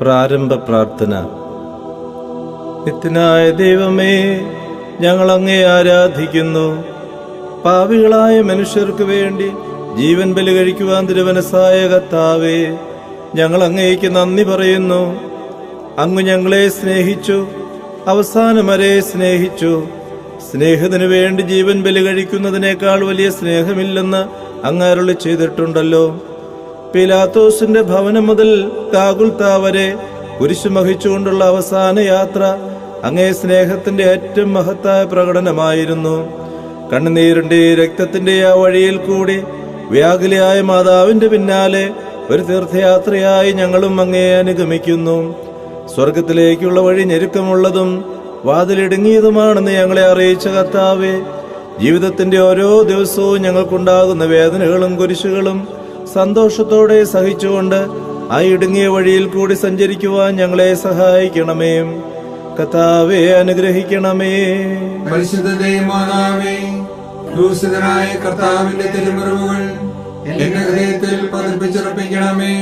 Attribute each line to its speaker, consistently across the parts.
Speaker 1: പ്രാരംഭ പ്രാർത്ഥന. നിത്യനായ ദൈവമേ, ഞങ്ങൾ അങ്ങേ ആരാധിക്കുന്നു. പാപികളായ മനുഷ്യർക്ക് വേണ്ടി ജീവൻ ബലി കഴിക്കുവാൻ തിരുമനസ്സായ കർത്താവേ, ഞങ്ങൾ അങ്ങേക്ക് നന്ദി പറയുന്നു. അങ്ങ് ഞങ്ങളെ സ്നേഹിച്ചു, അവസാനം വരെ സ്നേഹിച്ചു. സ്നേഹത്തിനു വേണ്ടി ജീവൻ ബലി കഴിക്കുന്നതിനേക്കാൾ വലിയ സ്നേഹമില്ലെന്ന് അങ്ങ് അരുളി ചെയ്തിട്ടുണ്ടല്ലോ. പീലാത്തോസിന്റെ ഭവനം മുതൽ ഗാഗുൽത്താ വരെ കുരിശു വഹിച്ചുകൊണ്ടുള്ള അവസാന യാത്ര അങ്ങേ സ്നേഹത്തിന്റെ ഏറ്റവും മഹത്തായ പ്രകടനമായിരുന്നു. കണ്ണുനീരിന്റെ രക്തത്തിന്റെ ആ വഴിയിൽ കൂടി വ്യാകുലയായ മാതാവിന്റെ പിന്നാലെ ഒരു തീർത്ഥയാത്രയായി ഞങ്ങളും അങ്ങേ അനുഗമിക്കുന്നു. സ്വർഗത്തിലേക്കുള്ള വഴി ഞെരുക്കമുള്ളതും വാതിലിടുങ്ങിയതുമാണെന്ന് ഞങ്ങളെ അറിയിച്ച കർത്താവേ, ജീവിതത്തിന്റെ ഓരോ ദിവസവും ഞങ്ങൾക്കുണ്ടാകുന്ന വേദനകളും കുരിശുകളും സന്തോഷത്തോടെ സഹിച്ചുകൊണ്ട് ആ ഇടുങ്ങിയ വഴിയിൽ കൂടി സഞ്ചരിക്കുവാൻ ഞങ്ങളെ സഹായിക്കണമേ. കർത്താവേ, അനുഗ്രഹിക്കണമേ.
Speaker 2: പരിശുദ്ധ ദൈവമാതാവേ, ക്രൂശിതനായ കർത്താവിന്റെ തിരുമുറിവുകൾ എന്റെ ഹൃദയത്തിൽ പതിപ്പിച്ചുറപ്പിക്കണമേ.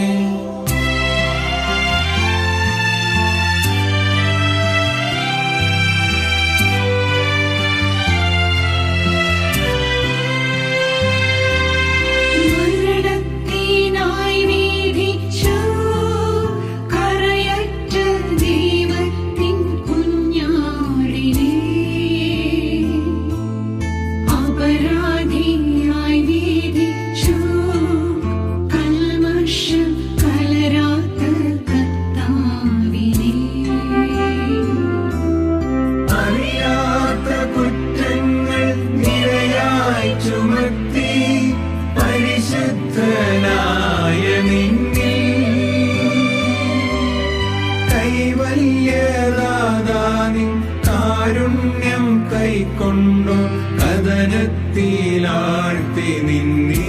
Speaker 2: കാരുണ്യം കൈക്കൊണ്ടു കഥനത്തിലാഴ്ത്തി നിന്നീ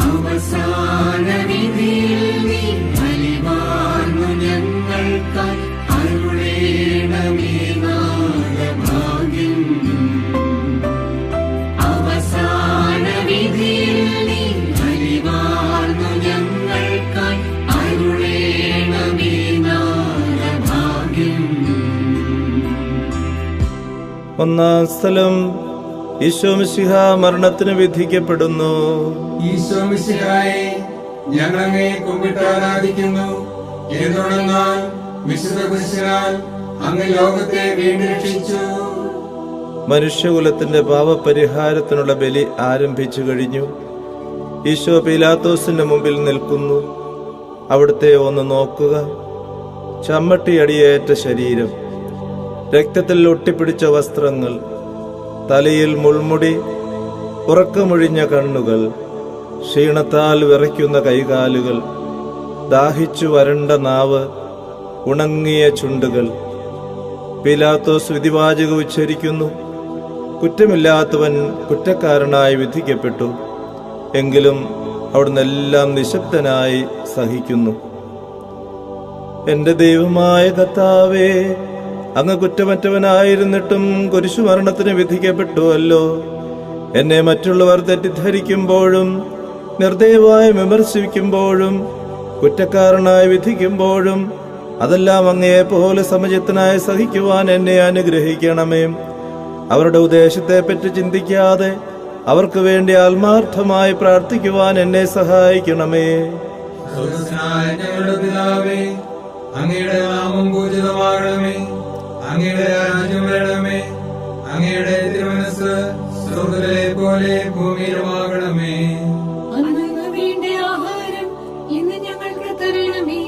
Speaker 2: അവസാന വിധിയിൽ നീ ബലിവാർന്നു ഞങ്ങൾക്കായി അരുളേണമേ നാഗഭാഗ്യം. അവസാന വിധിയിൽ നീ ബലിവാർന്നു ഞങ്ങൾക്കായി അരുളേണമേ നാഗഭാഗ്യം.
Speaker 1: ഒന്നാം സ്ഥലം, ഈശോ മിശിഹ മരണത്തിന് വിധിക്കപ്പെടുന്നു.
Speaker 2: ഈശോ മിശിഹായെ, ഞങ്ങൾ അങ്ങയെ കുമ്പിട്ട് ആരാധിക്കുന്നു. എന്തുകൊണ്ടെന്നാൽ വിശുദ്ധ കുരിശിനാൽ അങ്ങ് ലോകത്തെ വീണ്ടും രക്ഷിച്ചു.
Speaker 1: മനുഷ്യകുലത്തിന്റെ പാപപരിഹാരത്തിനുള്ള ബലി ആരംഭിച്ചു കഴിഞ്ഞു. ഈശോ പീലാത്തോസിന്റെ മുമ്പിൽ നിൽക്കുന്നു. അവിടുത്തെ ഒന്ന് നോക്കുക. ചമ്മട്ടിയടിയേറ്റ ശരീരം, രക്തത്തിൽ ഒട്ടിപ്പിടിച്ച വസ്ത്രങ്ങൾ, തലയിൽ മുൾമുടി, ഉറക്കമൊഴിഞ്ഞ കണ്ണുകൾ, ക്ഷീണത്താൽ വിറയ്ക്കുന്ന കൈകാലുകൾ, ദാഹിച്ചു വരണ്ട നാവ്, ഉണങ്ങിയ ചുണ്ടുകൾ. പീലാത്തോസ് വിധിവാചകം ഉച്ചരിക്കുന്നു. കുറ്റമില്ലാത്തവൻ കുറ്റക്കാരനായി വിധിക്കപ്പെട്ടു. എങ്കിലും അവിടുന്ന് എല്ലാം നിശബ്ദനായി സഹിക്കുന്നു. എന്റെ ദൈവമായ കർത്താവേ, അങ്ങ് കുറ്റമറ്റവനായിരുന്നിട്ടും കുരിശുമരണത്തിന് വിധിക്കപ്പെട്ടുവല്ലോ. എന്നെ മറ്റുള്ളവർ തെറ്റിദ്ധരിക്കുമ്പോഴും നിർദയവായി വിമർശിക്കുമ്പോഴും കുറ്റക്കാരനായി വിധിക്കുമ്പോഴും അതെല്ലാം അങ്ങയെപ്പോലെ സമചിത്തനായി സഹിക്കുവാൻ എന്നെ അനുഗ്രഹിക്കണമേ. അവരുടെ ഉദ്ദേശത്തെപ്പറ്റി ചിന്തിക്കാതെ അവർക്ക് വേണ്ടി ആത്മാർത്ഥമായി പ്രാർത്ഥിക്കുവാൻ എന്നെ സഹായിക്കണമേ.
Speaker 2: ഞങ്ങളുടെ പിതാവേ, അങ്ങയുടെ നാമം പൂജിതമാകണമേ. അങ്ങയുടെ രാജ്യം വരണമേ. അങ്ങയുടെ തിരുമനസ്സ് സ്വർഗ്ഗത്തിലെ പോലെ ഭൂമിയിലുമാകണമേ.
Speaker 3: അന്നു വേണ്ട ആഹാരം ഇന്ന് ഞങ്ങൾക്ക് തരണമേ.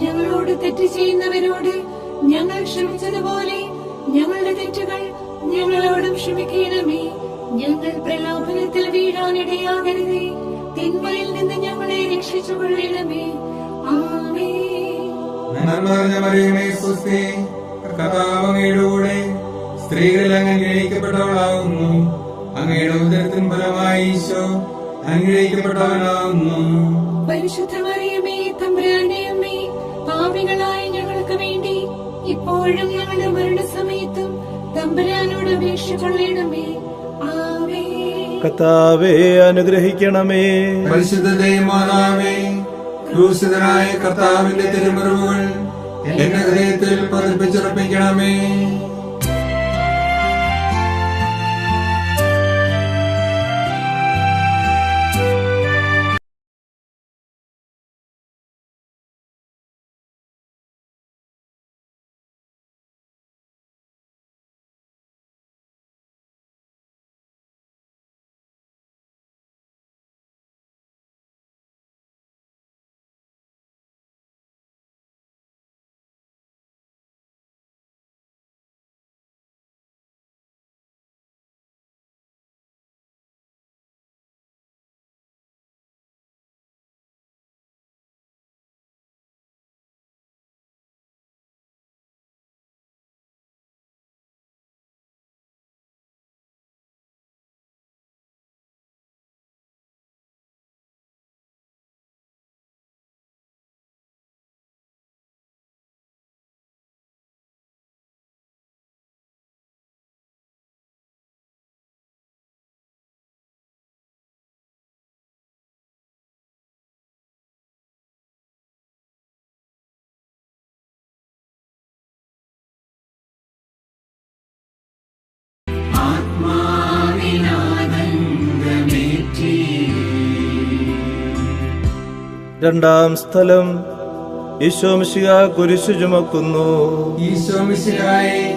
Speaker 3: ഞങ്ങളോട് തെറ്റ് ചെയ്യുന്നവരോട് ഞങ്ങൾ ക്ഷമിച്ചതുപോലെ ഞങ്ങളുടെ തെറ്റുകൾ ഞങ്ങളോടും ക്ഷമിക്കണമേ. ഞങ്ങൾ പ്രലോഭനത്തിൽ വീഴാനിടയാകരുതേ. തിന്മയിൽ നിന്ന് ഞങ്ങളെ രക്ഷിച്ചുകൊള്ളണമേ. ആമേൻ.
Speaker 2: നന്മ നിറഞ്ഞ മറിയമേ, സ്വസ്തി, കർത്താവ് അങ്ങയുടെ കൂടെ സ്ത്രീകളിൽ അങ്ങ് അനുഗ്രഹിക്കപ്പെട്ടവളാകുന്നു. അങ്ങയുടെ ഉദരത്തിൻ ഫലമായി ഈശോ അനുഗ്രഹിക്കപ്പെട്ടവനാകുന്നു.
Speaker 3: പരിശുദ്ധ മറിയമേ, തമ്പുരാന്റെ അമ്മേ, പാപികളായ ഞങ്ങൾക്ക് വേണ്ടി ഇപ്പോഴും ഞങ്ങളുടെ മരണസമയത്തും തമ്പുരാനോട് അപേക്ഷിച്ചുകൊള്ളണമേ. ആമേൻ.
Speaker 1: കർത്താവേ, അനുഗ്രഹിക്കണമേ.
Speaker 2: പരിശുദ്ധ ദൈവമാതാവേ, ക്രൂശിതനായ കർത്താവിന്റെ തിരുമുറിവുകൾ എന്റെ ഹൃദയത്തിൽ പതിപ്പിച്ചുറപ്പിക്കണമേ.
Speaker 1: രണ്ടാം സ്ഥലം. ഈശോ മിശിഹ കുരിശു ചുമക്കുന്നു.
Speaker 2: ഈശോ മിശിഹായെ,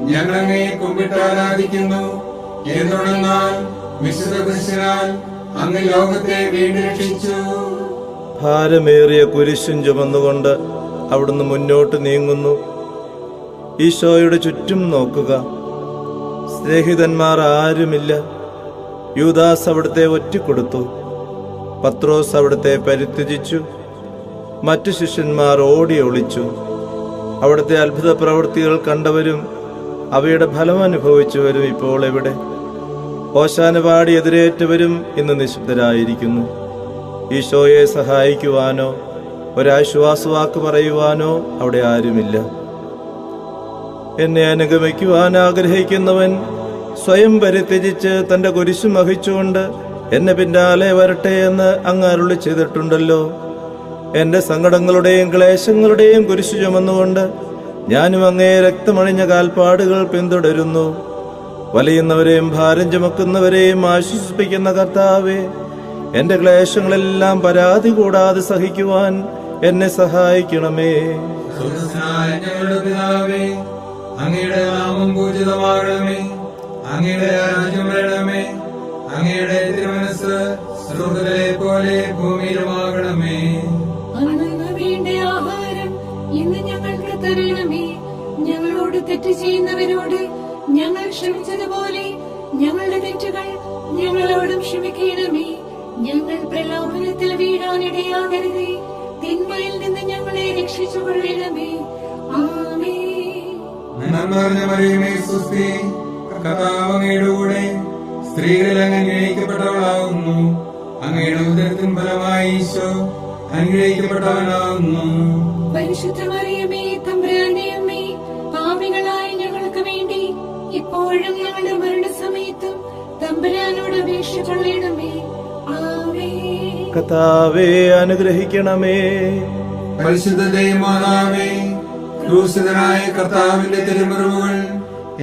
Speaker 2: ഞങ്ങൾ അങ്ങയെ കുമ്പിട്ട് ആരാധിക്കുന്നു. എന്തുകൊണ്ടെന്നാൽ വിശുദ്ധ കുരിശിനാൽ അങ്ങ് ലോകത്തെ വീണ്ടും രക്ഷിച്ചു.
Speaker 1: ഭാരമേറിയ കുരിശും ചുമന്നുകൊണ്ട് അവിടുന്ന് മുന്നോട്ട് നീങ്ങുന്നു. ഈശോയുടെ ചുറ്റും നോക്കുക. സ്നേഹിതന്മാർ ആരുമില്ല. യൂദാസ് അവിടുത്തെ ഒറ്റിക്കൊടുത്തു. പത്രോസ് അവിടുത്തെ പരിത്യജിച്ചു. മറ്റു ശിഷ്യന്മാർ ഓടി ഒളിച്ചു. അവിടുത്തെ അത്ഭുത പ്രവൃത്തികൾ കണ്ടവരും അവയുടെ ഫലം അനുഭവിച്ചവരും ഇപ്പോൾ എവിടെ? ഓശാന പാടി എതിരേറ്റവരും ഇന്ന് നിശബ്ദരായിരിക്കുന്നു. ഈശോയെ സഹായിക്കുവാനോ ഒരാശ്വാസവാക്ക് പറയുവാനോ അവിടെ ആരുമില്ല. എന്നെ അനുഗമിക്കുവാൻ ആഗ്രഹിക്കുന്നവൻ സ്വയം പരിത്യജിച്ച് തന്റെ കുരിശു വഹിച്ചുകൊണ്ട് എന്നെ പിന്നാലെ വരട്ടെ എന്ന് അങ്ങ് അരുളി ചെയ്തിട്ടുണ്ടല്ലോ. എന്റെ സങ്കടങ്ങളുടെയും ക്ലേശങ്ങളുടെയും കുരിശു ചുമന്നുകൊണ്ട് ഞാനും അങ്ങേ രക്തമണിഞ്ഞ കാൽപ്പാടുകൾ പിന്തുടരുന്നു. വലിയുന്നവരെയും ഭാരം ചുമക്കുന്നവരെയും ആശ്വസിപ്പിക്കുന്ന കർത്താവേ, എന്റെ ക്ലേശങ്ങളെല്ലാം പരാതി കൂടാതെ സഹിക്കുവാൻ എന്നെ സഹായിക്കണമേ.
Speaker 2: ഞങ്ങളുടെ പിതാവേ, അങ്ങയുടെ നാമം പൂജിതമാകണമേ. അങ്ങയുടെ രാജ്യം വരണമേ. അങ്ങയുടെ തിരുമനസ്സ് സ്വർഗ്ഗത്തിലെ പോലെ ഭൂമിയിലുമാകണമേ.
Speaker 3: അന്നു വേണ്ട ആഹാരം ഇന്ന് ഞങ്ങൾക്ക് തരണമേ. ഞങ്ങളോട് തെറ്റ് ചെയ്യുന്നവരോട് ഞങ്ങൾ ക്ഷമിച്ചതുപോലെ ഞങ്ങളുടെ തെറ്റുകൾ ഞങ്ങളോടും ക്ഷമിക്കണമേ. ഞങ്ങൾ പ്രലോഭനത്തിൽ വീഴാനിടയാകരുതേ. തിന്മയിൽ നിന്ന് ഞങ്ങളെ രക്ഷിച്ചുകൊള്ളണമേ. ആമേൻ.
Speaker 2: നന്മ നിറഞ്ഞ മറിയമേ, സ്വസ്തി. കർത്താവ് അങ്ങയുടെ കൂടെ സ്ത്രീകളിൽ അങ്ങ് അനുഗ്രഹിക്കപ്പെട്ടവളാകുന്നു. അങ്ങയുടെ ഉദരത്തിൻ ഫലമായി ഈശോ അനുഗ്രഹിക്കപ്പെട്ടവനാകുന്നു.
Speaker 3: പരിശുദ്ധ മറിയമേ, തമ്പുരാന്റെ അമ്മേ, പാപികളായ ഞങ്ങൾക്ക് വേണ്ടി ഇപ്പോഴും ഞങ്ങളുടെ മരണസമയത്തും തമ്പുരാനോട് അപേക്ഷ കൊള്ളണമേ. ആമേൻ.
Speaker 1: കർത്താവേ, അനുഗ്രഹിക്കണമേ.
Speaker 2: പരിശുദ്ധ ദൈവമാതാവേ, ക്രൂശിതനായ കർത്താവിന്റെ തിരുമുറിവുകൾ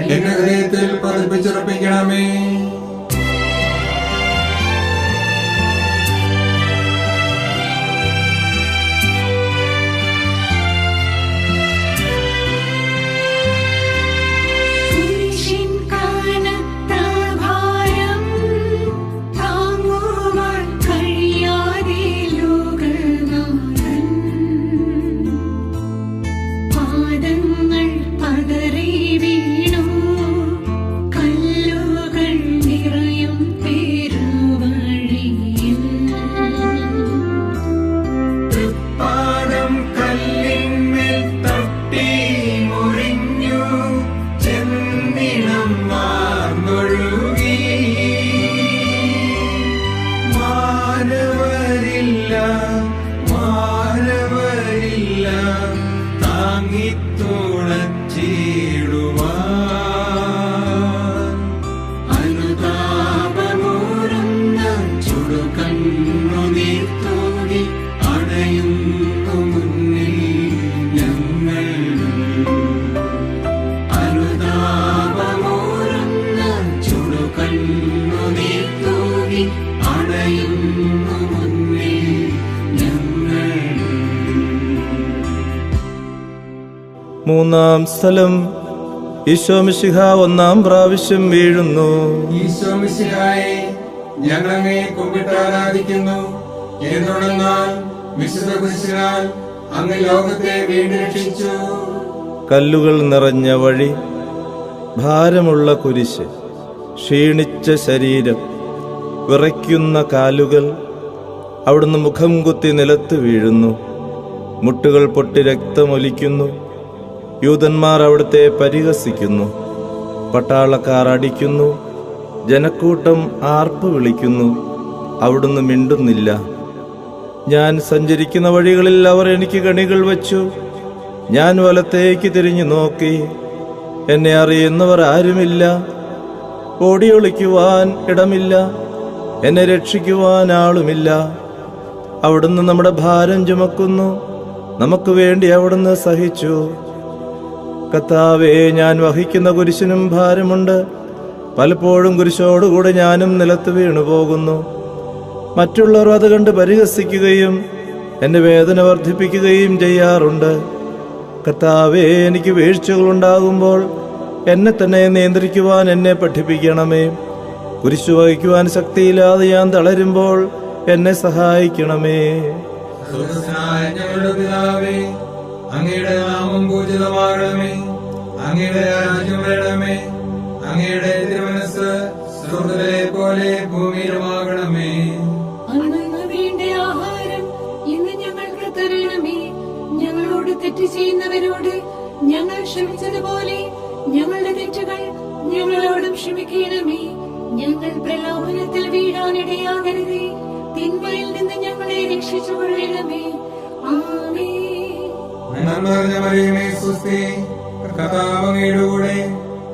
Speaker 2: എന്റെ ഹൃദയത്തിൽ പതിപ്പിച്ചുറപ്പിക്കണമേ. അനുതാപമൂറുന്ന ചുടുകണ്ണുനീർത്തോടി അണയും അണയുന്നു മുന്നിൽ ഞങ്ങൾ.
Speaker 1: മൂന്നാം സ്ഥലം. ഈശോ മിശിഹ ഒന്നാം പ്രാവശ്യം വീഴുന്നു.
Speaker 2: ഈശോ മിശിഹായെ, ഞങ്ങൾ അങ്ങയെ കുമ്പിട്ട് ആരാധിക്കുന്നു. എന്തുകൊണ്ടെന്നാൽ വിശുദ്ധ കുരിശിനാൽ അങ്ങ് ലോകത്തെ വീണ്ടും രക്ഷിച്ചു.
Speaker 1: കല്ലുകൾ നിറഞ്ഞ വഴി, ഭാരമുള്ള കുരിശ്, ക്ഷീണിച്ച ശരീരം, വിറയ്ക്കുന്ന കാലുകൾ. അവിടുന്ന് മുഖം കുത്തി നിലത്ത് വീഴുന്നു. മുട്ടുകൾ പൊട്ടി രക്തമൊലിക്കുന്നു. യൂതന്മാർ അവിടുത്തെ പരിഹസിക്കുന്നു. പട്ടാളക്കാർ അടിക്കുന്നു. ജനക്കൂട്ടം ആർപ്പ് വിളിക്കുന്നു. അവിടുന്ന് മിണ്ടുന്നില്ല. ഞാൻ സഞ്ചരിക്കുന്ന വഴികളിൽ അവർ എനിക്ക് കണികൾ വച്ചു. ഞാൻ വലത്തേക്ക് തിരിഞ്ഞു നോക്കി. എന്നെ അറിയുന്നവർ ആരുമില്ല. ഓടിയൊളിക്കുവാൻ ഇടമില്ല. എന്നെ രക്ഷിക്കുവാൻ ആളുമില്ല. അവിടുന്ന് നമ്മുടെ ഭാരം ചുമക്കുന്നു. നമുക്ക് വേണ്ടി അവിടുന്ന് സഹിച്ചു. കർത്താവേ, ഞാൻ വഹിക്കുന്ന കുരിശിനും ഭാരമുണ്ട്. പലപ്പോഴും കുരിശോടുകൂടെ ഞാനും നിലത്ത് വീണുപോകുന്നു. മറ്റുള്ളവർ അത് കണ്ട് പരിഹസിക്കുകയും എന്റെ വേദന വർദ്ധിപ്പിക്കുകയും ചെയ്യാറുണ്ട്. കർത്താവേ, എനിക്ക് വീഴ്ചകളുണ്ടാകുമ്പോൾ എന്നെ തന്നെ നിയന്ത്രിക്കുവാൻ എന്നെ പഠിപ്പിക്കണമേ. കുരിശു വഹിക്കുവാൻ ശക്തിയില്ലാതെ ഞാൻ തളരുമ്പോൾ എന്നെ സഹായിക്കണമേ.
Speaker 2: സ്വർഗ്ഗസ്ഥനായ ഞങ്ങളുടെ പിതാവേ, അങ്ങയുടെ നാമം പൂജിതമാകണമേ. അങ്ങയുടെ രാജ്യം വരണമേ. അങ്ങയുടെ തിരുമനസ്സ് സ്വർഗ്ഗത്തിലെ പോലെ ഭൂമിയിലുമാകണമേ.
Speaker 3: അന്നു വേണ്ട ആഹാരം ഇന്ന് ഞങ്ങൾക്ക് തരണമേ. ഞങ്ങളോട് തെറ്റ് ചെയ്യുന്നവരോട് ഞങ്ങൾ ക്ഷമിച്ചതുപോലെ ഞങ്ങളുടെ തെറ്റുകൾ ഞങ്ങളോടും ക്ഷമിക്കണമേ. ഞങ്ങൾ പ്രലോഭനത്തിൽ വീഴാനിടയാകരുതേ. തിന്മയിൽ നിന്ന് ഞങ്ങളെ രക്ഷിച്ചുകൊള്ളണമേ. ആമേൻ.
Speaker 2: നന്മ നിറഞ്ഞ മറിയമേ, സ്വസ്തി. കർത്താവ് അങ്ങയുടെ കൂടെ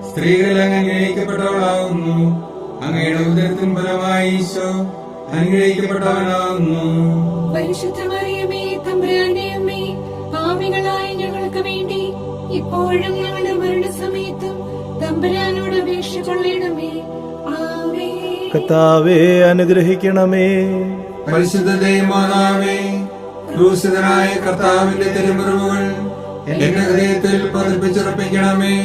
Speaker 2: സ്ത്രീകളിൽ അങ്ങ് അനുഗ്രഹിക്കപ്പെട്ടവളാകുന്നു. അങ്ങയുടെ ഉദരത്തിൻ ഫലമായി ഈശോ അനുഗ്രഹിക്കപ്പെട്ടവനാകുന്നു.
Speaker 3: പരിശുദ്ധ മറിയമേ, തമ്പുരാന്റെ അമ്മേ, പാപികളായ ഞങ്ങൾക്ക് വേണ്ടി ഇപ്പോഴും ഞങ്ങളുടെ മരണസമയത്തും തമ്പുരാനോട് അപേക്ഷ കൊള്ളണമേ. ആമേൻ.
Speaker 1: കർത്താവേ, അനുഗ്രഹിക്കണമേ.
Speaker 2: പരിശുദ്ധ ദൈവമാതാവേ, ക്രൂശിതനായ കർത്താവിന്റെ തിരുമുറിവുകൾ എന്റെ ഹൃദയത്തിൽ പതിപ്പിച്ചുറപ്പിക്കണമേ.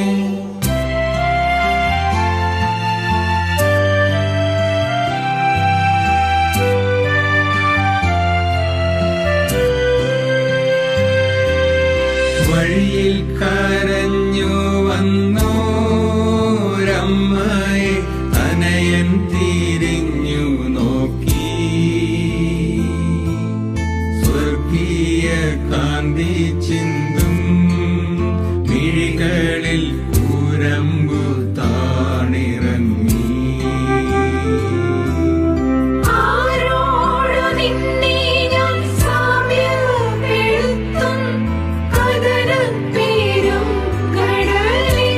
Speaker 2: വഴിയിൽ കരഞ്ഞു വന്നോരമ്മയെ അനയൻ തിരിഞ്ഞു നോക്കി. സ്വർഗീയ കാന്തി ചിന്തും മിഴികളിൽ കൂരമ്പു താണിറങ്ങി.
Speaker 3: ആരോടു നിന്നെ ഞാൻ സാമ്യപ്പെടുത്തും? കദനപ്പേരും കടലേ,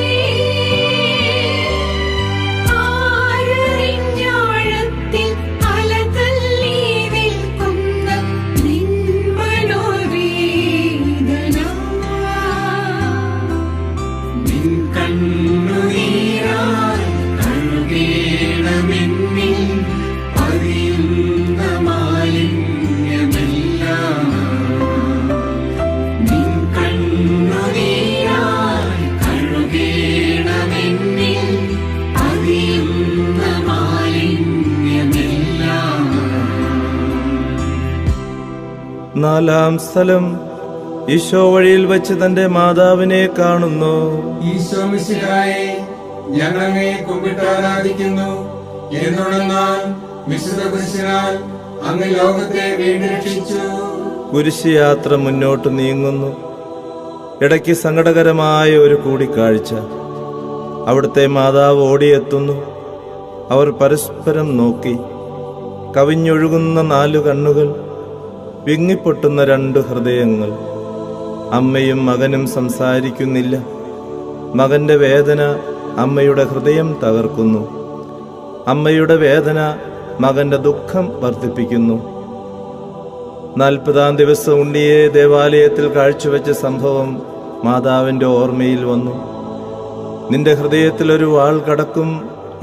Speaker 3: ആരറിഞ്ഞാഴത്തിൽ അലതല്ലി നിൽക്കുന്ന നിൻ മനോവേദന.
Speaker 2: നിൻ കണ്ണുനീരാൽ കഴുകേണമെന്നിൽ പതിയുന്ന മാലിന്യമെല്ലാം. നിൻ കണ്ണുനീരാൽ കഴുകേണമെന്നിൽ പതിയുന്ന മാലിന്യമെല്ലാം.
Speaker 1: നാലാം സ്ഥലം. ഈശോ വഴിയിൽ വച്ച് തന്റെ മാതാവിനെ കാണുന്നു.
Speaker 2: ഈശോ മിശിഹായെ, ഞങ്ങൾ അങ്ങയെ കുമ്പിട്ട് ആരാധിക്കുന്നു. എന്തുകൊണ്ടെന്നാൽ വിശുദ്ധ കുരിശിനാൽ അങ്ങ് ലോകത്തെ വീണ്ടും രക്ഷിച്ചു.
Speaker 1: കുരിശ് യാത്ര മുന്നോട്ട് നീങ്ങുന്നു. ഇടയ്ക്ക് സങ്കടകരമായ ഒരു കൂടിക്കാഴ്ച. അവിടുത്തെ മാതാവ് ഓടിയെത്തുന്നു. അവർ പരസ്പരം നോക്കി. കവിഞ്ഞൊഴുകുന്ന 4 കണ്ണുകൾ, വിങ്ങിപ്പൊട്ടുന്ന 2 ഹൃദയങ്ങൾ. അമ്മയും മകനും സംസാരിക്കുന്നില്ല. മകന്റെ വേദന അമ്മയുടെ ഹൃദയം തകർക്കുന്നു. അമ്മയുടെ വേദന മകന്റെ ദുഃഖം വർദ്ധിപ്പിക്കുന്നു. 40-ാം ദിവസം ഉണ്ണിയെ ദേവാലയത്തിൽ കാഴ്ചവെച്ച സംഭവം മാതാവിന്റെ ഓർമ്മയിൽ വന്നു. നിന്റെ ഹൃദയത്തിൽ ഒരു വാൾ കടക്കും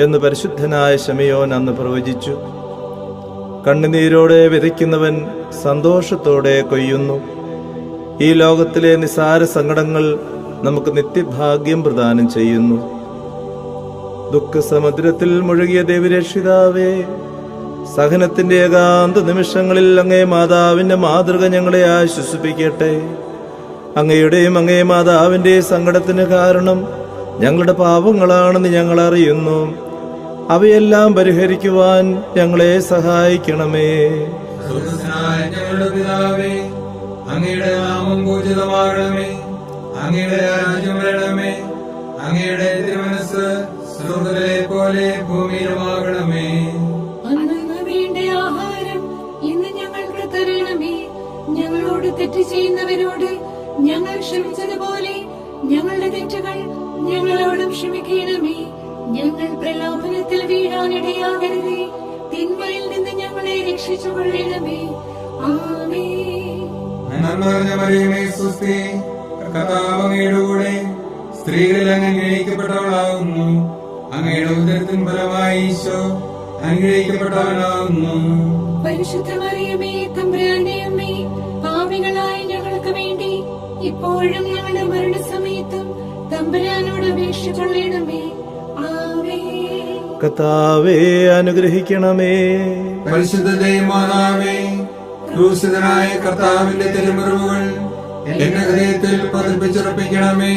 Speaker 1: എന്ന് പരിശുദ്ധനായ ശമയോൻ അന്ന് പ്രവചിച്ചു. കണ്ണുനീരോടെ വിതയ്ക്കുന്നവൻ സന്തോഷത്തോടെ കൊയ്യുന്നു. ഈ ലോകത്തിലെ നിസാര സങ്കടങ്ങൾ നമുക്ക് നിത്യഭാഗ്യം പ്രദാനം ചെയ്യുന്നു. ദുഃഖസമുദ്രത്തിൽ മുഴുകിയ ദൈവരക്ഷിതാവേ, സഹനത്തിന്റെ ഏകാന്ത നിമിഷങ്ങളിൽ അങ്ങേ മാതാവിന്റെ മാതൃക ഞങ്ങളെ ആശ്വസിപ്പിക്കട്ടെ. അങ്ങയുടെയും അങ്ങേ മാതാവിന്റെ സങ്കടത്തിന് കാരണം ഞങ്ങളുടെ പാപങ്ങളാണെന്ന് ഞങ്ങൾ അറിയുന്നു. അവയെല്ലാം പരിഹരിക്കുവാൻ ഞങ്ങളെ സഹായിക്കണമേ.
Speaker 2: സ്വർഗ്ഗസ്ഥനായ ഞങ്ങളുടെ പിതാവേ, അങ്ങയുടെ നാമം പൂജിതമാകണമേ. അങ്ങയുടെ രാജ്യം വരണമേ. അങ്ങയുടെ തിരുമനസ്സ് സ്വർഗ്ഗത്തിലെ പോലെ ഭൂമിയിലുമാകണമേ.
Speaker 3: അന്നു വേണ്ട ആഹാരം ഇന്ന് ഞങ്ങൾക്ക് തരണമേ. ഞങ്ങളോട് തെറ്റ് ചെയ്യുന്നവരോട് ഞങ്ങൾ ക്ഷമിച്ചതുപോലെ ഞങ്ങളുടെ തെറ്റുകൾ ഞങ്ങളോടും ക്ഷമിക്കണമേ. ഞങ്ങൾ പ്രലോഭനത്തിൽ വീഴാനിടയാകരുതേ. തിന്മയിൽ നിന്ന് ഞങ്ങളെ രക്ഷിച്ചുകൊള്ളണമേ. ആമേൻ.
Speaker 2: നന്മ നിറഞ്ഞ മറിയമേ, സ്വസ്തി. കർത്താവ് അങ്ങയുടെ കൂടെ സ്ത്രീകളിൽ അങ്ങ് അനുഗ്രഹിക്കപ്പെട്ടവളാകുന്നു. അങ്ങയുടെ ഉദരത്തിൻ ഫലമായി ഈശോ അനുഗ്രഹിക്കപ്പെട്ടവനാകുന്നു.
Speaker 3: പരിശുദ്ധ മറിയമേ, തമ്പുരാന്റെ അമ്മേ, പാപികളായ ഞങ്ങൾക്ക് വേണ്ടി ഇപ്പോഴും ഞങ്ങളുടെ മരണസമയത്തും തമ്പുരാനോട് അപേക്ഷിച്ചുകൊള്ളണമേ. ആമേൻ.
Speaker 1: കർത്താവേ, അനുഗ്രഹിക്കണമേ.
Speaker 2: പരിശുദ്ധ ദൈവമാതാവേ, ക്രൂശിതനായ കർത്താവിന്റെ തിരുമുറിവുകൾ എന്റെ ഹൃദയത്തിൽ പതിപ്പിച്ചുറപ്പിക്കണമേ.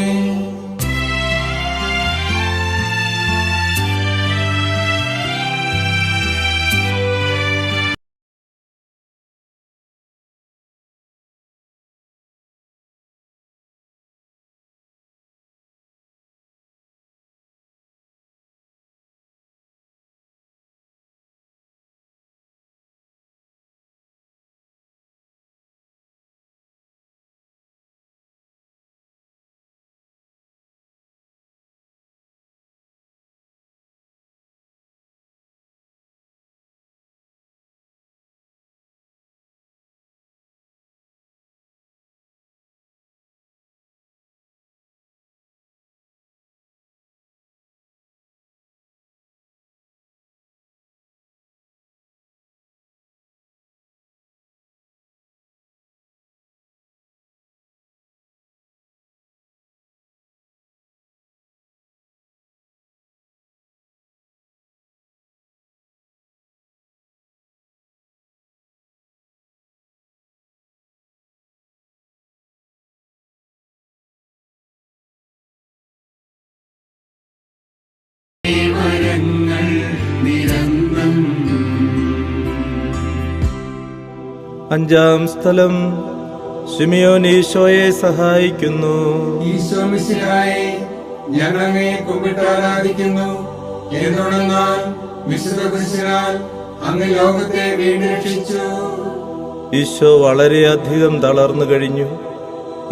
Speaker 1: അഞ്ചാം സ്ഥലം. ശിമിയോൻ ഈശോയെ സഹായിക്കുന്നു.
Speaker 2: ഈശോ മിശിഹായെ, ഞങ്ങളങ്ങേ കുമ്പിട്ട് ആരാധിക്കുന്നു. എന്തുകൊണ്ടെന്നാൽ വിശുദ്ധ കുരിശിനാൽ അങ്ങ് ലോകത്തെ വീണ്ടും രക്ഷിച്ചു.
Speaker 1: ഈശോ വളരെയധികം തളർന്നു കഴിഞ്ഞു.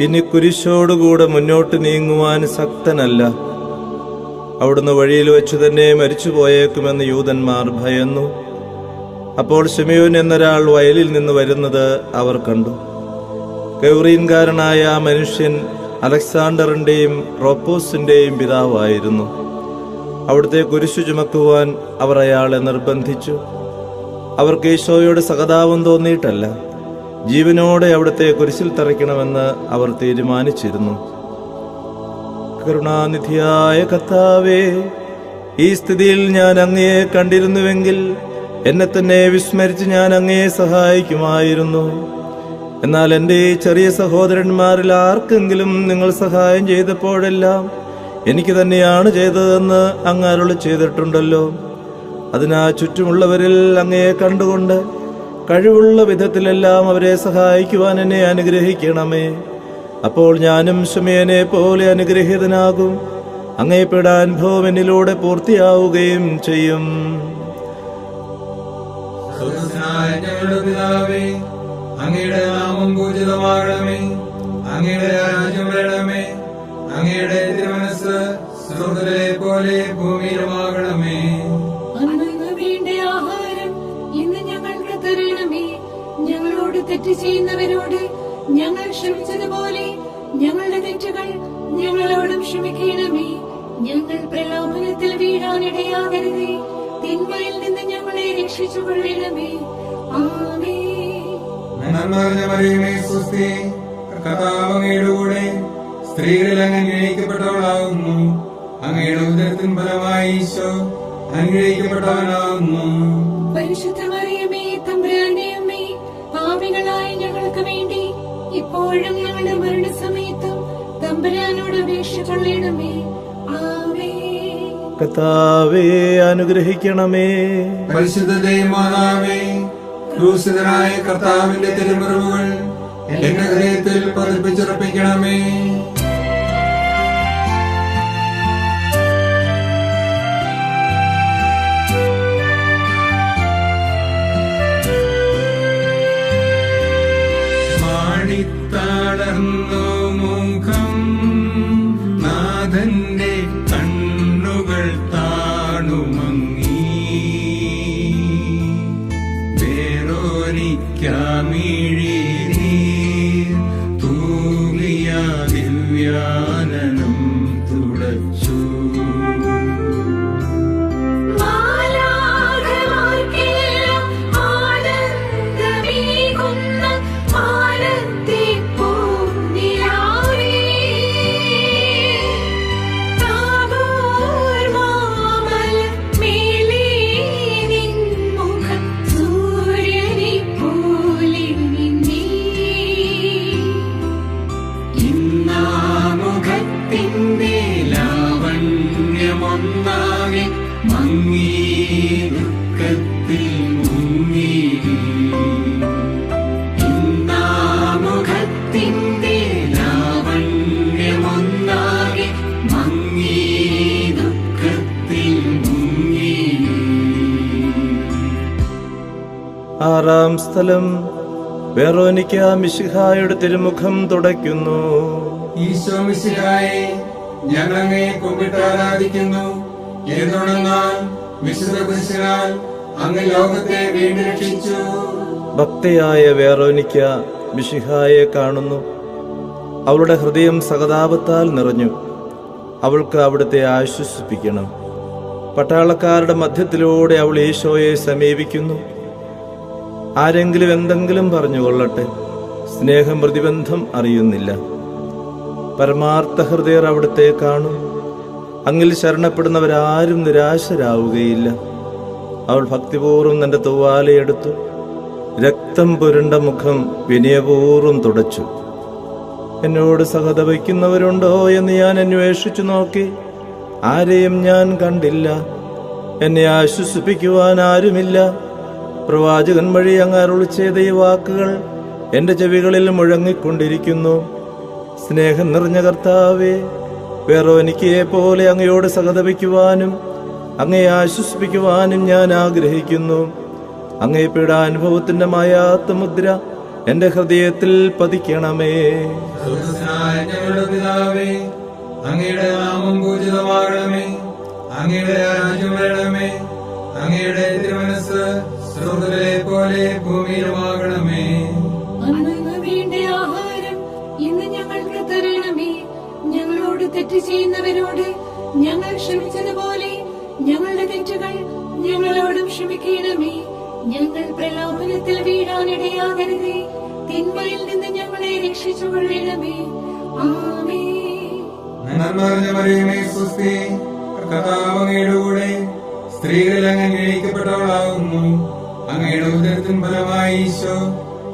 Speaker 1: ഇനി കുരിശോടുകൂടെ മുന്നോട്ട് നീങ്ങുവാൻ ശക്തനല്ല. അവിടുന്ന് വഴിയിൽ വെച്ചു തന്നെ മരിച്ചുപോയേക്കുമെന്ന് യൂതന്മാർ ഭയന്നു. അപ്പോൾ ശിമയോൻ എന്നൊരാൾ വയലിൽ നിന്ന് വരുന്നത് അവർ കണ്ടു. കൗറീൻകാരനായ ആ മനുഷ്യൻ അലക്സാണ്ടറിന്റെയും റോപ്പോസിന്റെയും പിതാവായിരുന്നു. അവിടുത്തെ കുരിശു ചുമക്കുവാൻ അവർ അയാളെ നിർബന്ധിച്ചു. അവർക്ക് ഈശോയോട് സഹതാപം തോന്നിയിട്ടല്ല, ജീവനോടെ അവിടുത്തെ കുരിശിൽ തറയ്ക്കണമെന്ന് അവർ തീരുമാനിച്ചിരുന്നു. കരുണാനിധിയായ കർത്താവേ, ഈ സ്ഥിതിയിൽ ഞാൻ അങ്ങയെ കണ്ടിരുന്നുവെങ്കിൽ എന്നെ തന്നെ വിസ്മരിച്ച് ഞാൻ അങ്ങയെ സഹായിക്കുമായിരുന്നു. എന്നാൽ എൻ്റെ ഈ ചെറിയ സഹോദരന്മാരിൽ ആർക്കെങ്കിലും നിങ്ങൾ സഹായം ചെയ്തപ്പോഴെല്ലാം എനിക്ക് തന്നെയാണ് ചെയ്തതെന്ന് അങ്ങ് അരുളി ചെയ്തിട്ടുണ്ടല്ലോ. അതിനാ ചുറ്റുമുള്ളവരിൽ അങ്ങയെ കണ്ടുകൊണ്ട് കഴിവുള്ള വിധത്തിലെല്ലാം അവരെ സഹായിക്കുവാൻ എന്നെ അനുഗ്രഹിക്കണമേ. അപ്പോൾ ഞാനും ശിമയോനെ പോലെ അനുഗ്രഹീതനാകും. അങ്ങേപ്പെടാൻ അനുഭവം എന്നിലൂടെ പൂർത്തിയാവുകയും ചെയ്യും.
Speaker 2: സ്വർഗ്ഗസ്ഥനായ ഞങ്ങളുടെ പിതാവേ, അങ്ങയുടെ നാമം പൂജിതമാകണമേ. അങ്ങയുടെ രാജ്യം വരണമേ. അങ്ങയുടെ തിരുമനസ്സ് സ്വർഗ്ഗത്തിലെ പോലെ ഭൂമിയിലുമാകണമേ.
Speaker 3: അന്നു വേണ്ട ആഹാരം ഇന്ന് ഞങ്ങൾക്ക് തരണമേ. ഞങ്ങളോട് തെറ്റ് ചെയ്യുന്നവരോട് ഞങ്ങൾ ക്ഷമിച്ചതുപോലെ ഞങ്ങളുടെ തെറ്റുകൾ ഞങ്ങളോടും ക്ഷമിക്കണമേ. ഞങ്ങൾ പ്രലോഭനത്തിൽ വീഴാനിടയാകരുതേ. തിന്മയിൽ നിന്ന് ഞങ്ങളെ രക്ഷിച്ചുകൊള്ളണമേ.
Speaker 2: നന്മ നിറഞ്ഞ മറിയമേ സ്വസ്തി, കർത്താവ് അങ്ങയുടെ കൂടെ സ്ത്രീകളിൽ അങ്ങ് അനുഗ്രഹിക്കപ്പെട്ടവളാകുന്നു. അങ്ങയുടെ ഉദരത്തിൻ ഫലമായി ഈശോ അനുഗ്രഹിക്കപ്പെട്ടവനാകുന്നു.
Speaker 3: പരിശുദ്ധ മറിയമേ തമ്പുരാന്റെ അമ്മേ, പാപികളായ ഞങ്ങൾക്ക് വേണ്ടി ഇപ്പോഴും ഞങ്ങളുടെ മരണസമയത്തും തമ്പുരാനോട് അപേക്ഷ കൊള്ളണമേ. ആമേൻ.
Speaker 1: കർത്താവേ അനുഗ്രഹിക്കണമേ.
Speaker 2: പരിശുദ്ധ ദൈവമാതാവേ, ക്രൂശിതനായ കർത്താവിന്റെ തിരുമുറിവുകൾ എന്റെ ഹൃദയത്തിൽ പതിപ്പിച്ചുറപ്പിക്കണമേ. മാടിത്തളർന്നു മുഖം, നാഥന്റെ കണ്ണുകൾ താണുമങ്ങി, വേറോനിക്കാമിഴീർ തൂങ്ങിയ ദിവ്യാനനം തുടച്ചു.
Speaker 3: മാലാഖമാർക്കെല്ലാം ആനന്ദമേകുന്ന മാനത്തെ പൂനിലാവേ, താബോർ മാമലമേലെ നിൻ മുഖം സൂര്യനെപ്പോലെ മിന്നി.
Speaker 2: ഇന്നാ മുഖത്തിന്റെ ലാവണ്യമൊന്നാകെ മങ്ങി, ദുഃഖത്തിൽ മുങ്ങി. ഇന്നാ മുഖത്തിന്റെ ലാവണ്യമൊന്നാകെ മങ്ങി, ദുഃഖത്തിൽ മുങ്ങി.
Speaker 1: ആറാം സ്ഥലം വെറോനിക്ക മിശിഹായുടെ തിരുമുഖം തുടയ്ക്കുന്നു.
Speaker 2: ഈശോ മിശിഹായെ, ഞങ്ങൾ അങ്ങയെ കുമ്പിട്ട് ആരാധിക്കുന്നു. എന്തുകൊണ്ടെന്നാൽ വിശുദ്ധ കുരിശിനാൽ അങ്ങ് ലോകത്തെ വീണ്ടും രക്ഷിച്ചു.
Speaker 1: ഭക്തയായ വെറോനിക്ക മിശിഹായെ കാണുന്നു. അവളുടെ ഹൃദയം സഹതാപത്താൽ നിറഞ്ഞു. അവൾക്ക് അവിടുത്തെ ആശ്വസിപ്പിക്കണം. പട്ടാളക്കാരുടെ മധ്യത്തിലൂടെ അവൾ ഈശോയെ സമീപിക്കുന്നു. ആരെങ്കിലും എന്തെങ്കിലും പറഞ്ഞുകൊള്ളട്ടെ, സ്നേഹം പ്രതിബന്ധം അറിയുന്നില്ല. പരമാർത്ഥ ഹൃദയർ അവിടുത്തെ കാണും. അങ്ങിൽ ശരണപ്പെടുന്നവരാരും നിരാശരാവുകയില്ല. അവൾ ഭക്തിപൂർവ്വം തന്റെ തൂവാലയെടുത്തു, രക്തം പുരണ്ട മുഖം വിനയപൂർവ്വം തുടച്ചു. എന്നോട് സഹത വയ്ക്കുന്നവരുണ്ടോ എന്ന് ഞാൻ അന്വേഷിച്ചു നോക്കി, ആരെയും ഞാൻ കണ്ടില്ല. എന്നെ ആശ്വസിപ്പിക്കുവാൻ ആരുമില്ല. പ്രവാചകൻ വഴി അങ്ങ് അരുളി ചെയ്ത ഈ വാക്കുകൾ എന്റെ ചെവികളിൽ മുഴങ്ങിക്കൊണ്ടിരിക്കുന്നു. സ്നേഹം നിറഞ്ഞ കർത്താവേ, വെറോനിക്കയെ പോലെ അങ്ങയോട് സഹതപിക്കുവാനും അങ്ങയെ ആശ്വസിപ്പിക്കുവാനും ഞാൻ ആഗ്രഹിക്കുന്നു. അങ്ങേ പീഡാനുഭവത്തിന്റെ മായാത്ത മുദ്ര എന്റെ ഹൃദയത്തിൽ പതിക്കണമേ.
Speaker 2: സ്വർഗ്ഗസ്ഥനായ ഞങ്ങളുടെ പിതാവേ, അങ്ങയുടെ നാമം പൂജിതമാകണമേ. അങ്ങയുടെ രാജ്യം വരണമേ. അങ്ങയുടെ തിരുമനസ്സ് സ്വർഗ്ഗത്തിലെ പോലെ ഭൂമിയിലുമാകണമേ.
Speaker 3: അന്നു വേണ്ട ആഹാരം ഇന്ന് ഞങ്ങൾക്ക് തരണമേ. ഞങ്ങളോട് തെറ്റ് ചെയ്യുന്നവരോട് ഞങ്ങൾ ക്ഷമിച്ചതുപോലെ ഞങ്ങളുടെ തെറ്റുകൾ ഞങ്ങളോടും ക്ഷമിക്കണമേ. ഞങ്ങൾ പ്രലോഭനത്തിൽ വീഴാനിടയാകരുതേ. തിന്മയിൽ നിന്ന് ഞങ്ങളെ രക്ഷിച്ചുകൊള്ളണമേ. ആമേൻ.
Speaker 2: നന്മ നിറഞ്ഞ മറിയമേ സ്വസ്തി, കർത്താവ് അങ്ങയുടെ കൂടെ സ്ത്രീകളിൽ അങ്ങ് അനുഗ്രഹിക്കപ്പെട്ടവളാകുന്നു. അങ്ങയുടെ ഉദരത്തിൻ ഫലമായി ഈശോ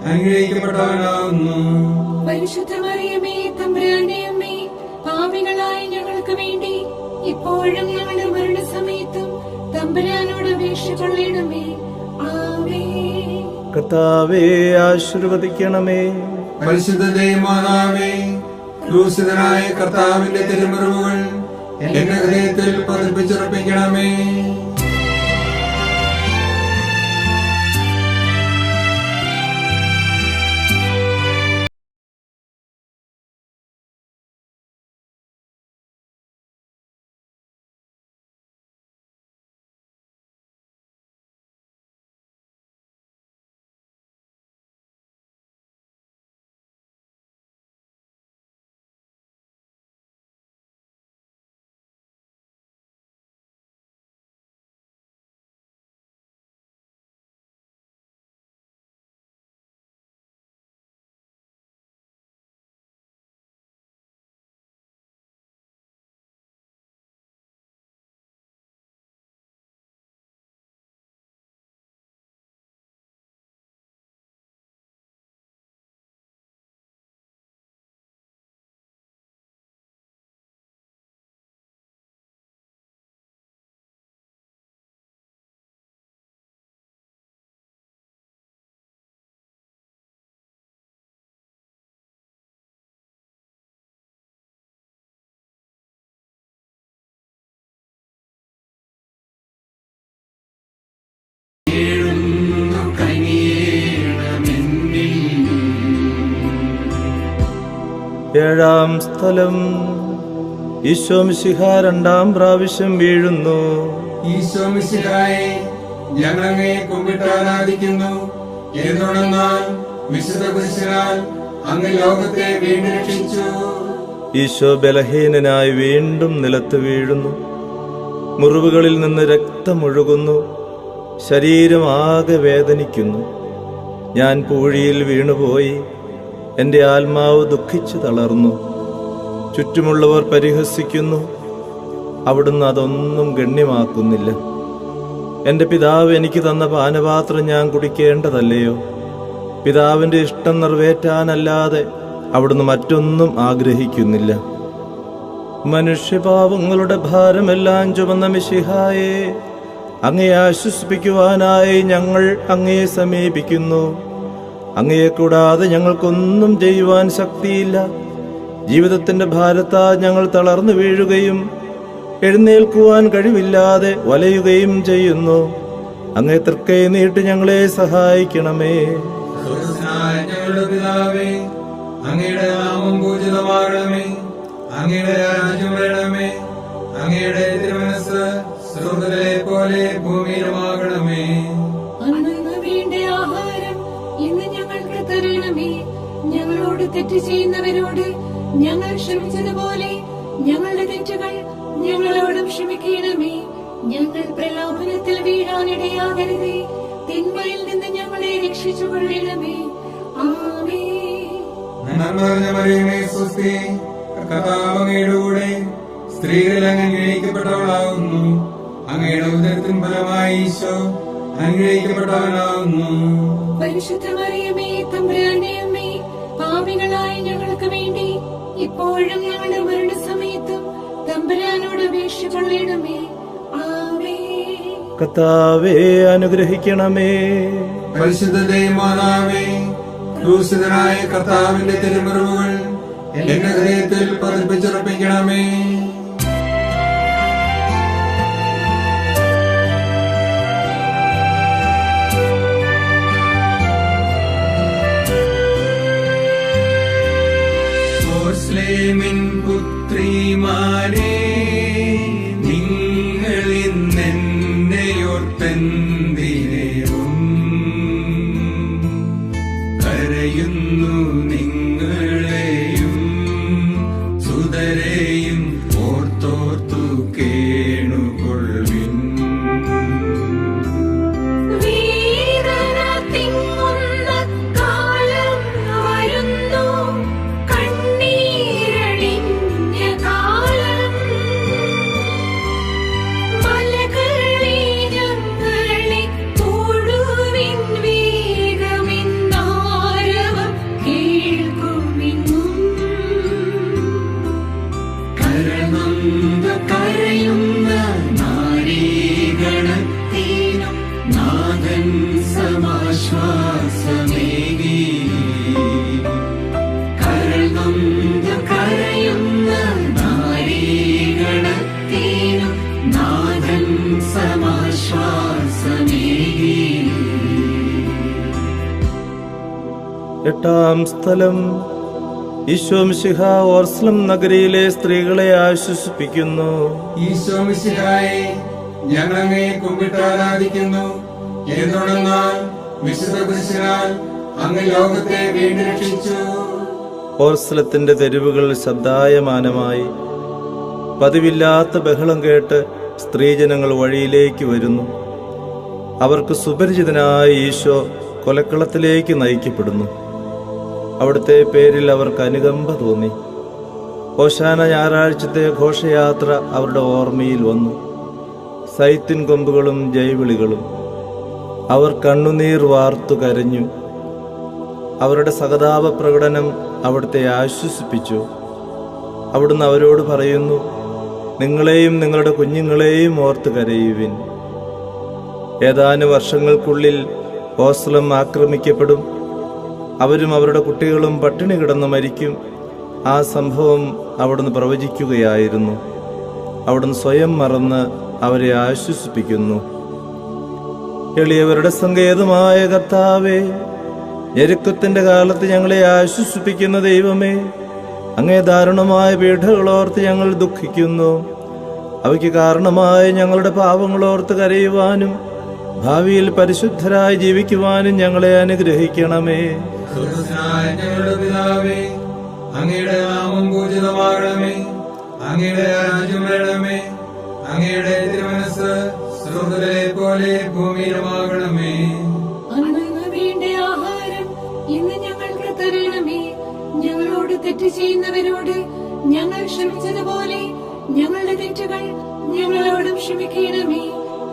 Speaker 2: അനുഗ്രഹിക്കപ്പെട്ടവനാകുന്നു.
Speaker 3: പരിശുദ്ധ മറിയമേ തമ്പുരാന്റെ അമ്മേ, പാപികളായ ഞങ്ങൾക്ക് വേണ്ടി ഇപ്പോഴും ഞങ്ങളുടെ മരണസമയത്തും തമ്പുരാനോട് അപേക്ഷ കൊള്ളണമേ. ആമേൻ.
Speaker 1: കർത്താവേ ആശീർവദിക്കണമേ.
Speaker 2: പരിശുദ്ധ ദൈവമാതാവേ, ക്രൂശിതനായ കർത്താവിന്റെ തിരുമുറിവുകൾ എന്റെ ഹൃദയത്തിൽ പതിപ്പിച്ചുറപ്പിക്കണമേ.
Speaker 1: ഏഴാം സ്ഥലം. ഈശോ മിശിഹ രണ്ടാം പ്രാവശ്യം വീഴുന്നു.
Speaker 2: ഈശോ മിശിഹായെ, ഞങ്ങൾ അങ്ങയെ കുമ്പിട്ട് ആരാധിക്കുന്നു. എന്തുകൊണ്ടെന്നാൽ വിശുദ്ധ കുരിശിനാൽ അങ്ങ് ലോകത്തെ വീണ്ടും രക്ഷിച്ചു.
Speaker 1: ഈശോ ബലഹീനനായി വീണ്ടും നിലത്ത് വീഴുന്നു. മുറിവുകളിൽ നിന്ന് രക്തമൊഴുകുന്നു. ശരീരം ആകെ വേദനിക്കുന്നു. ഞാൻ പൂഴിയിൽ വീണുപോയി. എൻ്റെ ആത്മാവ് ദുഃഖിച്ചു തളർന്നു. ചുറ്റുമുള്ളവർ പരിഹസിക്കുന്നു. അവിടുന്ന് അതൊന്നും ഗണ്യമാക്കുന്നില്ല. എൻ്റെ പിതാവ് എനിക്ക് തന്ന പാനപാത്രം ഞാൻ കുടിക്കേണ്ടതല്ലയോ? പിതാവിൻ്റെ ഇഷ്ടം നിറവേറ്റാനല്ലാതെ അവിടുന്ന് മറ്റൊന്നും ആഗ്രഹിക്കുന്നില്ല. മനുഷ്യപാവങ്ങളുടെ ഭാരമെല്ലാം ചുമന്ന മിശിഹായെ, അങ്ങയെ ആശ്വസിപ്പിക്കുവാനായി ഞങ്ങൾ അങ്ങയെ സമീപിക്കുന്നു. അങ്ങയെ കൂടാതെ ഞങ്ങൾക്കൊന്നും ചെയ്യുവാൻ ശക്തിയില്ല. ജീവിതത്തിന്റെ ഭാരത്താൽ ഞങ്ങൾ തളർന്നു വീഴുകയും എഴുന്നേൽക്കുവാൻ കഴിവില്ലാതെ വലയുകയും ചെയ്യുന്നു. അങ്ങേ തൃക്കൈ നീട്ടി ഞങ്ങളെ സഹായിക്കണമേ.
Speaker 2: ഞങ്ങളുടെ പിതാവേ, അങ്ങയുടെ നാമം പൂജിതമാകണമേ. അങ്ങയുടെ രാജ്യം വരണമേ. അങ്ങയുടെ തിരുമനസ്സ് സ്വർഗ്ഗത്തിലെ പോലെ ഭൂമിയിലുമാകണമേ.
Speaker 3: അന്നു വേണ്ട ആഹാരം ഇന്ന് ഞങ്ങൾക്ക് തരണമേ. ഞങ്ങളോട് തെറ്റ് ചെയ്യുന്നവരോട് ഞങ്ങൾ ക്ഷമിച്ചതുപോലെ ഞങ്ങളുടെ തെറ്റുകൾ ഞങ്ങളോടും ക്ഷമിക്കണമേ. ഞങ്ങൾ പ്രലോഭനത്തിൽ വീഴാനിടയാകരുതേ. തിന്മയിൽ നിന്ന് ഞങ്ങളെ രക്ഷിച്ചുകൊള്ളണമേ. ആമേൻ.
Speaker 2: നന്മ നിറഞ്ഞ മറിയമേ, സ്വസ്തി. കർത്താവ് അങ്ങയുടെ കൂടെ സ്ത്രീകളിൽ അങ്ങ് അനുഗ്രഹിക്കപ്പെട്ടവളാകുന്നു. അങ്ങയുടെ ഉദരത്തിൻ ഫലമായി ഈശോ അനുഗ്രഹിക്കപ്പെട്ടവനാകുന്നു.
Speaker 3: പരിശുദ്ധ മറിയമേ, തമ്പുരാന്റെ അമ്മേ, പാപികളായ ഞങ്ങൾക്ക് വേണ്ടി ഇപ്പോഴും ഞങ്ങളുടെ മരണസമയത്തും തമ്പുരാനോട് അപേക്ഷിച്ചുകൊള്ളണമേ. ആമേൻ.
Speaker 1: കർത്താവേ അനുഗ്രഹിക്കണമേ.
Speaker 2: പരിശുദ്ധ ദൈവമാതാവേ, ക്രൂശിതനായ കർത്താവിന്റെ തിരുമുറിവുകൾ എന്റെ ഹൃദയത്തിൽ പതിപ്പിച്ചുറപ്പിക്കണമേ. മുസ്ലിമിൻ പുത്രിമാരെ, നിങ്ങളിന്നെയോർത്തെന്തിനേവും കരയുന്നു. നിങ്ങളെയും സുതരെയും ഓർത്തോർത്തു കേണുകൊള്ളിൻ.
Speaker 3: വേദന തിങ്ങുന്ന കാലം വരുന്നു, കണ്ണീരണിഞ്ഞ കാലം. മലകളെ ഞങ്ങളെ തൊടുവിൻ, വേഗമെന്നാരവം കേൾക്കുമെന്നും.
Speaker 2: കരയുന്ന നാരീഗണത്തിനും നാഥൻ സമാശ്വാസമേകി. കരയുന്ന നാരീഗണത്തിനും നാഥൻ സമാശ്വാസമേകി.
Speaker 1: എട്ടാം സ്ഥലം. ഈശോ മിശിഹ ഓർസ്ലം നഗരിയിലെ സ്ത്രീകളെ ആശ്വസിപ്പിക്കുന്നു.
Speaker 2: ഈശോ മിശിഹായെ, ഞങ്ങൾ അങ്ങയെ കുമ്പിട്ട് ആരാധിക്കുന്നു. എന്തുകൊണ്ടെന്നാൽ വിശുദ്ധ കുരിശിനാൽ അങ്ങ് ലോകത്തെ വീണ്ടും രക്ഷിച്ചു.
Speaker 1: ഓർസ്ലത്തിന്റെ തെരുവുകൾ ശബ്ദായമാനമായി. പതിവില്ലാത്ത ബഹളം കേട്ട് സ്ത്രീജനങ്ങൾ വഴിയിലേക്ക് വരുന്നു. അവർക്ക് സുപരിചിതനായ ഈശോ കൊലക്കളത്തിലേക്ക് നയിക്കപ്പെടുന്നു. അവിടുത്തെ പേരിൽ അവർക്ക് അനുകമ്പ തോന്നി. ഓശാന ഞായറാഴ്ചത്തെ ഘോഷയാത്ര അവരുടെ ഓർമ്മയിൽ വന്നു. സൈത്തിൻ കൊമ്പുകളും ജൈവിളികളും. അവർ കണ്ണുനീർ വാർത്തു കരഞ്ഞു. അവരുടെ സഹതാപ പ്രകടനം അവിടുത്തെ ആശ്വസിപ്പിച്ചു. അവിടുന്ന് അവരോട് പറയുന്നു, നിങ്ങളെയും നിങ്ങളുടെ കുഞ്ഞുങ്ങളെയും ഓർത്ത് കരയുവിൻ. ഏതാനും വർഷങ്ങൾക്കുള്ളിൽ ഓസ്ലം ആക്രമിക്കപ്പെടും. അവരും അവരുടെ കുട്ടികളും പട്ടിണി കിടന്ന് മരിക്കും. ആ സംഭവം അവിടുന്ന് പ്രവചിക്കുകയായിരുന്നു. അവിടുന്ന് സ്വയം മറന്ന് അവരെ ആശ്വസിപ്പിക്കുന്നു. എളിയവരുടെ സങ്കേതമായ കർത്താവേ, ഞെരുക്കത്തിന്റെ കാലത്ത് ഞങ്ങളെ ആശ്വസിപ്പിക്കുന്ന ദൈവമേ, അങ്ങേ ദാരുണമായ പീഡകളോർത്ത് ഞങ്ങൾ ദുഃഖിക്കുന്നു. അവയ്ക്ക് കാരണമായ ഞങ്ങളുടെ പാപങ്ങളോർത്ത് കരയുവാനും ഭാവിയിൽ പരിശുദ്ധരായി ജീവിക്കുവാനും ഞങ്ങളെ അനുഗ്രഹിക്കണമേ.
Speaker 2: സ്വർഗ്ഗസ്ഥനായ ഞങ്ങളുടെ പിതാവേ, അങ്ങയുടെ നാമം പൂജിതമാകണമേ. അങ്ങയുടെ രാജ്യം വരണമേ. അങ്ങയുടെ തിരുമനസ്സ് സ്വർഗ്ഗത്തിലെ പോലെ ഭൂമിയിലുമാകണമേ.
Speaker 3: അന്നു വേണ്ട ആഹാരം ഇന്ന് ഞങ്ങൾക്ക് തരണമേ. ഞങ്ങളോട് തെറ്റ് ചെയ്യുന്നവരോട് ഞങ്ങൾ ക്ഷമിച്ചതുപോലെ ഞങ്ങളുടെ തെറ്റുകൾ ഞങ്ങളോടും ക്ഷമിക്കണമേ.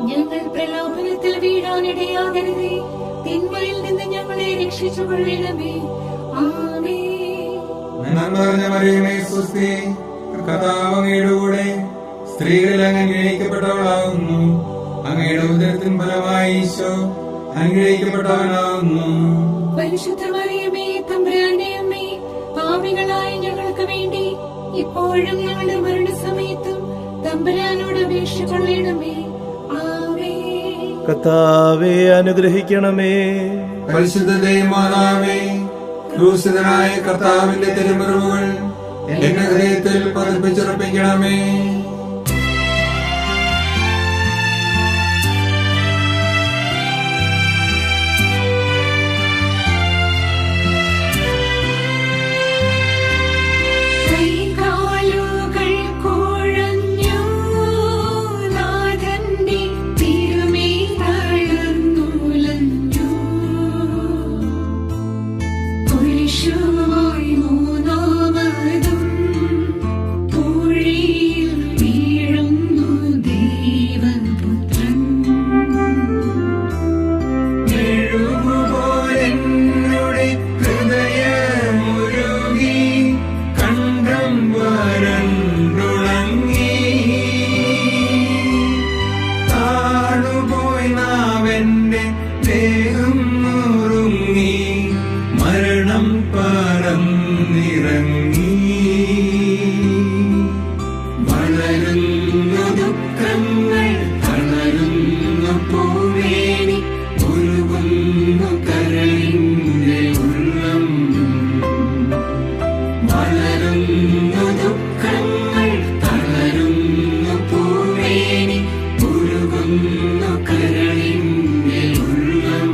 Speaker 3: ഞങ്ങൾ പ്രലോഭനത്തിൽ വീഴാനിടയാകരുതേ. തിന്മയിൽ നിന്ന് ഞങ്ങളെ രക്ഷിച്ചുകൊള്ളണമേ. ആമേൻ.
Speaker 2: നന്മ നിറഞ്ഞ മറിയമേ, സ്വസ്തി. കർത്താവ് അങ്ങയുടെ കൂടെ സ്ത്രീകളിൽ അങ്ങ് അനുഗ്രഹിക്കപ്പെട്ടവളാകുന്നു. അങ്ങയുടെ ഉദരത്തിൻ ഫലമായി ഈശോ അനുഗ്രഹിക്കപ്പെട്ടവനാകുന്നു.
Speaker 3: പരിശുദ്ധ മറിയമേ, തമ്പുരാന്റെ അമ്മേ, പാപികളായ ഞങ്ങൾക്ക് വേണ്ടി ഇപ്പോഴും ഞങ്ങളുടെ മരണസമയത്തും തമ്പുരാനോട് അപേക്ഷിച്ചുകൊള്ളണമേ. ആമേൻ.
Speaker 1: കർത്താവേ അനുഗ്രഹിക്കണമേ.
Speaker 2: പരിശുദ്ധ മാതാവേ, ക്രൂശിതനായ കർത്താവിന്റെ തിരുമുറിവുകൾ എന്റെ ഹൃദയത്തിൽ പതിപ്പിച്ചുറപ്പിക്കണമേ.
Speaker 3: കൈകാലുകൾ കുഴഞ്ഞു നാഥന്റെ തിരുമേൽ തളർന്നുലഞ്ഞു. കുരിശുമായി മൂന്നാമതും കുഴിയിൽ വീഴുന്നു ദൈവപുത്രൻ.
Speaker 2: എഴുകുപോലെന്നുടെ ഹൃദയമുരുകി, കണ്ഠം വരണ്ടുണങ്ങി. താണുപോയി നാവെന്റെ ദേഹം നുറുങ്ങി, മരണം പറന്നിറങ്ങി. വളരുന്നു ദുഃഖങ്ങൾ, തളരുന്നു പൂവേണി, ഉരുകുന്നു കരളിന്റെ ഉള്ളം. വളരുന്നു ദുഃഖങ്ങൾ, തളരുന്നു പൂവേണി, ഉരുകുന്നു കരളിന്റെ ഉള്ളം.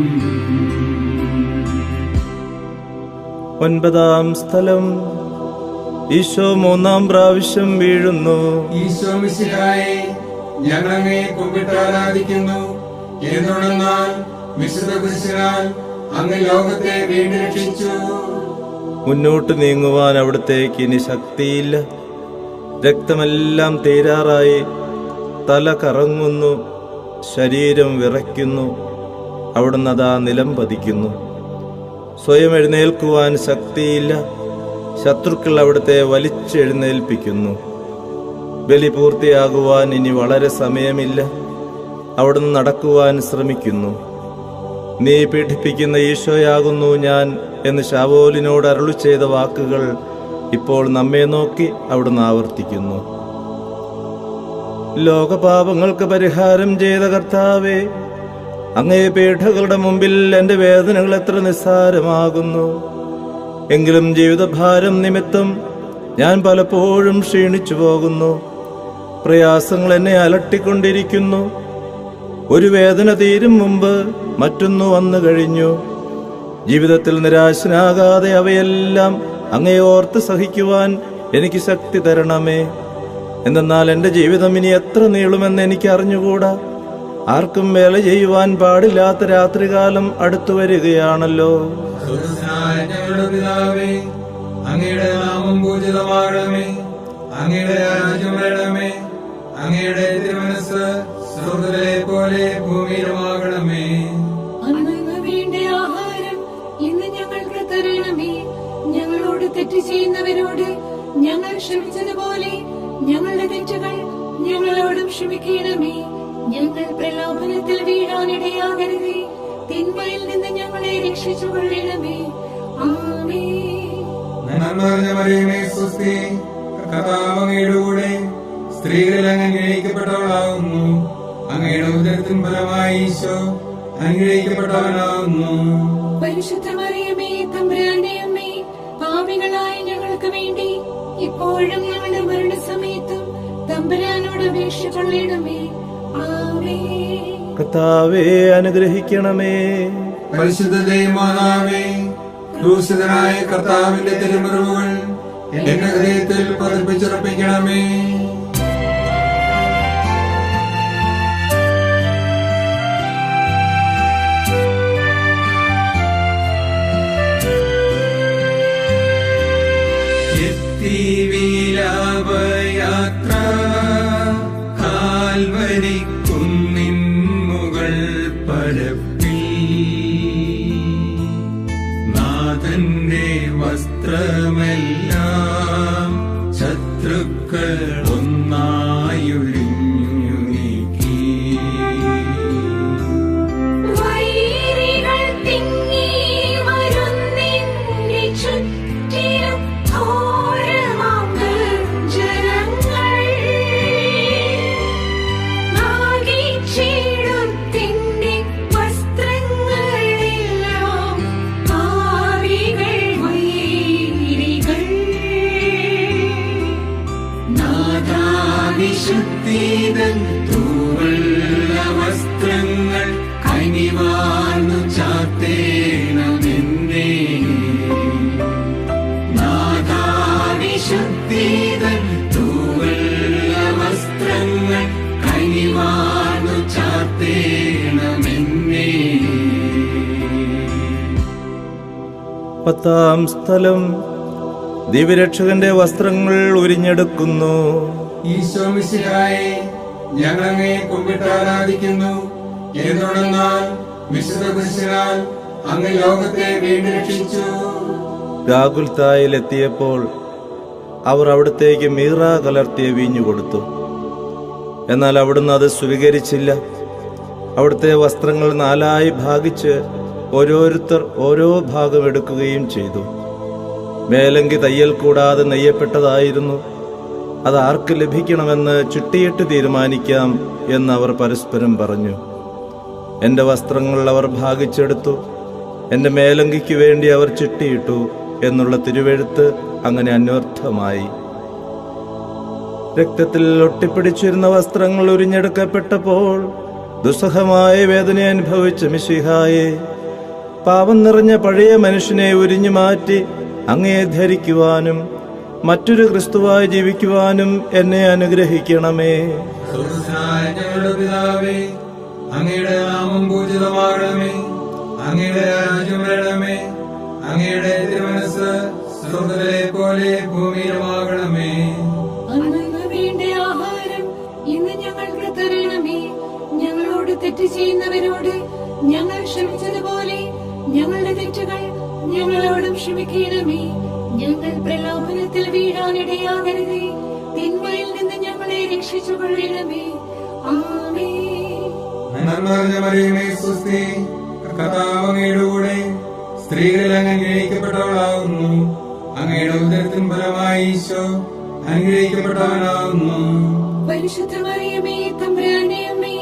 Speaker 1: 9-ാം സ്ഥലം. ഈശോ 3-ാം പ്രാവശ്യം വീഴുന്നു.
Speaker 2: ഈശോ മിശിഹായെ, ഞങ്ങളങ്ങയെ കുമ്പിട്ട് ആരാധിക്കുന്നു. എന്തുകൊണ്ടെന്നാൽ വിശുദ്ധ കുരിശിനാൽ അങ്ങ് ലോകത്തെ വീണ്ടും രക്ഷിച്ചു.
Speaker 1: മുന്നോട്ട് നീങ്ങുവാൻ അവിടത്തേക്ക് ഇനി ശക്തിയില്ല. രക്തമെല്ലാം തീരാറായി. തല കറങ്ങുന്നു, ശരീരം വിറയ്ക്കുന്നു. അവിടുന്ന് അതാ നിലം പതിക്കുന്നു. സ്വയം എഴുന്നേൽക്കുവാൻ ശക്തിയില്ല. ശത്രുക്കൾ അവിടുത്തെ വലിച്ചെഴുന്നേൽപ്പിക്കുന്നു. ബലി പൂർത്തിയാകുവാൻ ഇനി വളരെ സമയമില്ല. അവിടുന്ന് നടക്കുവാൻ ശ്രമിക്കുന്നു. നീ പീഡിപ്പിക്കുന്ന ഈശോയാകുന്നു ഞാൻ എന്ന് ശാവോലിനോട് അരുളി ചെയ്ത വാക്കുകൾ ഇപ്പോൾ നമ്മെ നോക്കി അവിടുന്ന് ആവർത്തിക്കുന്നു. ലോകപാപങ്ങൾക്ക് പരിഹാരം ചെയ്ത കർത്താവേ, അങ്ങേ പീഡകളുടെ മുമ്പിൽ എന്റെ വേദനകൾ എത്ര നിസ്സാരമാകുന്നു. എങ്കിലും ജീവിതഭാരം നിമിത്തം ഞാൻ പലപ്പോഴും ക്ഷീണിച്ചു പോകുന്നു. പ്രയാസങ്ങൾ എന്നെ അലട്ടിക്കൊണ്ടിരിക്കുന്നു. ഒരു വേദന തീരും മുമ്പ് മറ്റൊന്നു വന്നു കഴിഞ്ഞു. ജീവിതത്തിൽ നിരാശനാകാതെ അവയെല്ലാം അങ്ങേ ഓർത്ത് സഹിക്കുവാൻ എനിക്ക് ശക്തി തരണമേ. എന്തെന്നാൽ എന്റെ ജീവിതം ഇനി എത്ര നീളുമെന്ന് എനിക്ക് അറിഞ്ഞുകൂടാ. ആർക്കും വേല ചെയ്യുവാൻ പാടില്ലാത്ത രാത്രികാലം അടുത്തു വരികയാണല്ലോ.
Speaker 2: സ്വർഗ്ഗസ്ഥനായ ഞങ്ങളുടെ പിതാവേ, അങ്ങയുടെ നാമം പൂജിതമാകണമേ. അങ്ങയുടെ രാജ്യം വരണമേ. അങ്ങയുടെ തിരുമനസ്സ് സ്വർഗ്ഗത്തിലെ പോലെ ഭൂമിയിലുമാകണമേ.
Speaker 3: അന്നു വേണ്ട ആഹാരം ഇന്ന് ഞങ്ങൾക്ക് തരണമേ. ഞങ്ങളോട് തെറ്റ് ചെയ്യുന്നവരോട് ഞങ്ങൾ ക്ഷമിച്ചതുപോലെ ഞങ്ങളുടെ തെറ്റുകൾ ഞങ്ങളോടും ക്ഷമിക്കണമേ. ഞങ്ങൾ പ്രലോഭനത്തിൽ വീഴാനിടയാകരുതേ. തിന്മയിൽ നിന്ന് ഞങ്ങളെ രക്ഷിച്ചുകൊള്ളണമേ. ആമേൻ.
Speaker 2: നന്മ നിറഞ്ഞ മറിയമേ, സ്വസ്തി. കർത്താവ് അങ്ങയുടെ കൂടെ സ്ത്രീകളിൽ അങ്ങ് അനുഗ്രഹിക്കപ്പെട്ടവളാകുന്നു. അങ്ങയുടെ ഉദരത്തിൻ ഫലമായി ഈശോ അനുഗ്രഹിക്കപ്പെട്ടവനാകുന്നു.
Speaker 3: പരിശുദ്ധ മറിയമേ, തമ്പുരാന്റെ അമ്മേ, പാപി പാപികളായ ഞങ്ങൾക്ക് വേണ്ടി ഇപ്പോഴും ഞങ്ങളുടെ മരണസമയത്തും തമ്പുരാനോട് അപേക്ഷ കൊള്ളണമേ. ആമേൻ.
Speaker 1: കർത്താവേ അനുഗ്രഹിക്കണമേ.
Speaker 2: പരിശുദ്ധ ദൈവമാതാവേ, ക്രൂശിതനായ കർത്താവിന്റെ തിരുമുറിവുകൾ എന്റെ ഹൃദയത്തിൽ പതിപ്പിച്ചുറപ്പിക്കണമേ. വിലാപയാത്ര കാൽവരി കുന്നിൻ മുകൾ പരപ്പിൽ നാഥന്റെ വസ്ത്രമെല്ലാം ശത്രുക്കൾ ഒന്നായൊഴിഞ്ഞു നീക്കി.
Speaker 3: വൈരികൾ തിങ്ങി വരുന്നെന്റെ ചുറ്റിലും
Speaker 2: വിശുദ്ധീതൻ തൂവെള്ള വസ്ത്രങ്ങൾ കനിവാർന്നു ചാർത്തേണമെന്നേ. നാഥാ വിശുദ്ധീതൻ തൂവെള്ള വസ്ത്രങ്ങൾ കനിവാർന്നു ചാർത്തേണമെന്നേ.
Speaker 1: 10-ാം സ്ഥലം. ദിവ്യരക്ഷകന്റെ വസ്ത്രങ്ങൾ ഉരിഞ്ഞെടുക്കുന്നു.
Speaker 2: ഈശോ മിശിഹായെ, ഞങ്ങളങ്ങയെ കുമ്പിട്ട് ആരാധിക്കുന്നു. എന്തുകൊണ്ടെന്നാൽ വിശുദ്ധ കുരിശിനാൽ അങ്ങ് ലോകത്തെ വീണ്ടും രക്ഷിച്ചു.
Speaker 1: ഗാഗുൽത്തായിലെത്തിയപ്പോൾ അവർ അവിടത്തേക്ക് മീറ കലർത്തിയ വീഞ്ഞു കൊടുത്തു. എന്നാൽ അവിടുന്ന് അത് സ്വീകരിച്ചില്ല. അവിടുത്തെ വസ്ത്രങ്ങൾ 4 ഭാഗിച്ച് ഓരോരുത്തർ ഓരോ ഭാഗം എടുക്കുകയും ചെയ്തു. മേലങ്കി തയ്യൽ കൂടാതെ നെയ്യപ്പെട്ടതായിരുന്നു. അത് ആർക്ക് ലഭിക്കണമെന്ന് ചിട്ടിയിട്ട് തീരുമാനിക്കാം എന്ന് അവർ പരസ്പരം പറഞ്ഞു. എന്റെ വസ്ത്രങ്ങൾ അവർ ഭാഗിച്ചെടുത്തു, എന്റെ മേലങ്കിക്ക് വേണ്ടി അവർ ചിട്ടിയിട്ടു എന്നുള്ള തിരുവെഴുത്ത് അങ്ങനെ അന്വർത്ഥമായി. രക്തത്തിൽ ഒട്ടിപ്പിടിച്ചിരുന്ന വസ്ത്രങ്ങൾ ഉരിഞ്ഞെടുക്കപ്പെട്ടപ്പോൾ ദുസ്സഹമായ വേദന അനുഭവിച്ച മിശിഹായെ, പാപം നിറഞ്ഞ പഴയ മനുഷ്യനെ ഉരിഞ്ഞു മാറ്റി അങ്ങയെ ധരിക്കുവാനും മറ്റൊരു ക്രിസ്തുവായി ജീവിക്കുവാനും എന്നെ അനുഗ്രഹിക്കണമേ.
Speaker 2: ഞങ്ങളുടെ പിതാവേ, അങ്ങയുടെ നാമം പൂജിതമാകണമേ. അങ്ങയുടെ രാജ്യം വരണമേ. അങ്ങയുടെ തിരുമനസ്സ് സ്വർഗ്ഗത്തിലെ പോലെ ഭൂമിയിലുമാകണമേ.
Speaker 3: അന്നു വേണ്ട ആഹാരം ഇന്ന് ഞങ്ങൾക്ക് തരണമേ. ഞങ്ങളോട് തെറ്റ് ചെയ്യുന്നവരോട് ഞങ്ങൾ ക്ഷമിച്ചതുപോലെ ഞങ്ങളുടെ തെറ്റുകൾ ഞങ്ങളോടും ക്ഷമിക്കണമേ. ഞങ്ങൾ പ്രലോഭനത്തിൽ വീഴാനിടയാകരുതേ. തിന്മയിൽ നിന്ന് ഞങ്ങളെ രക്ഷിച്ചുകൊള്ളണമേ. ആമേൻ.
Speaker 2: നന്മ നിറഞ്ഞ മറിയമേ, സ്വസ്തി. കർത്താവ് അങ്ങയുടെ കൂടെ സ്ത്രീകളിൽ അങ്ങ് അനുഗ്രഹിക്കപ്പെട്ടവളാകുന്നു. അങ്ങയുടെ ഉദരത്തിൻ ഫലമായി ഈശോ അനുഗ്രഹിക്കപ്പെട്ടവനാകുന്നു.
Speaker 3: പരിശുദ്ധ മറിയമേ, തമ്പുരാന്റെ അമ്മേ,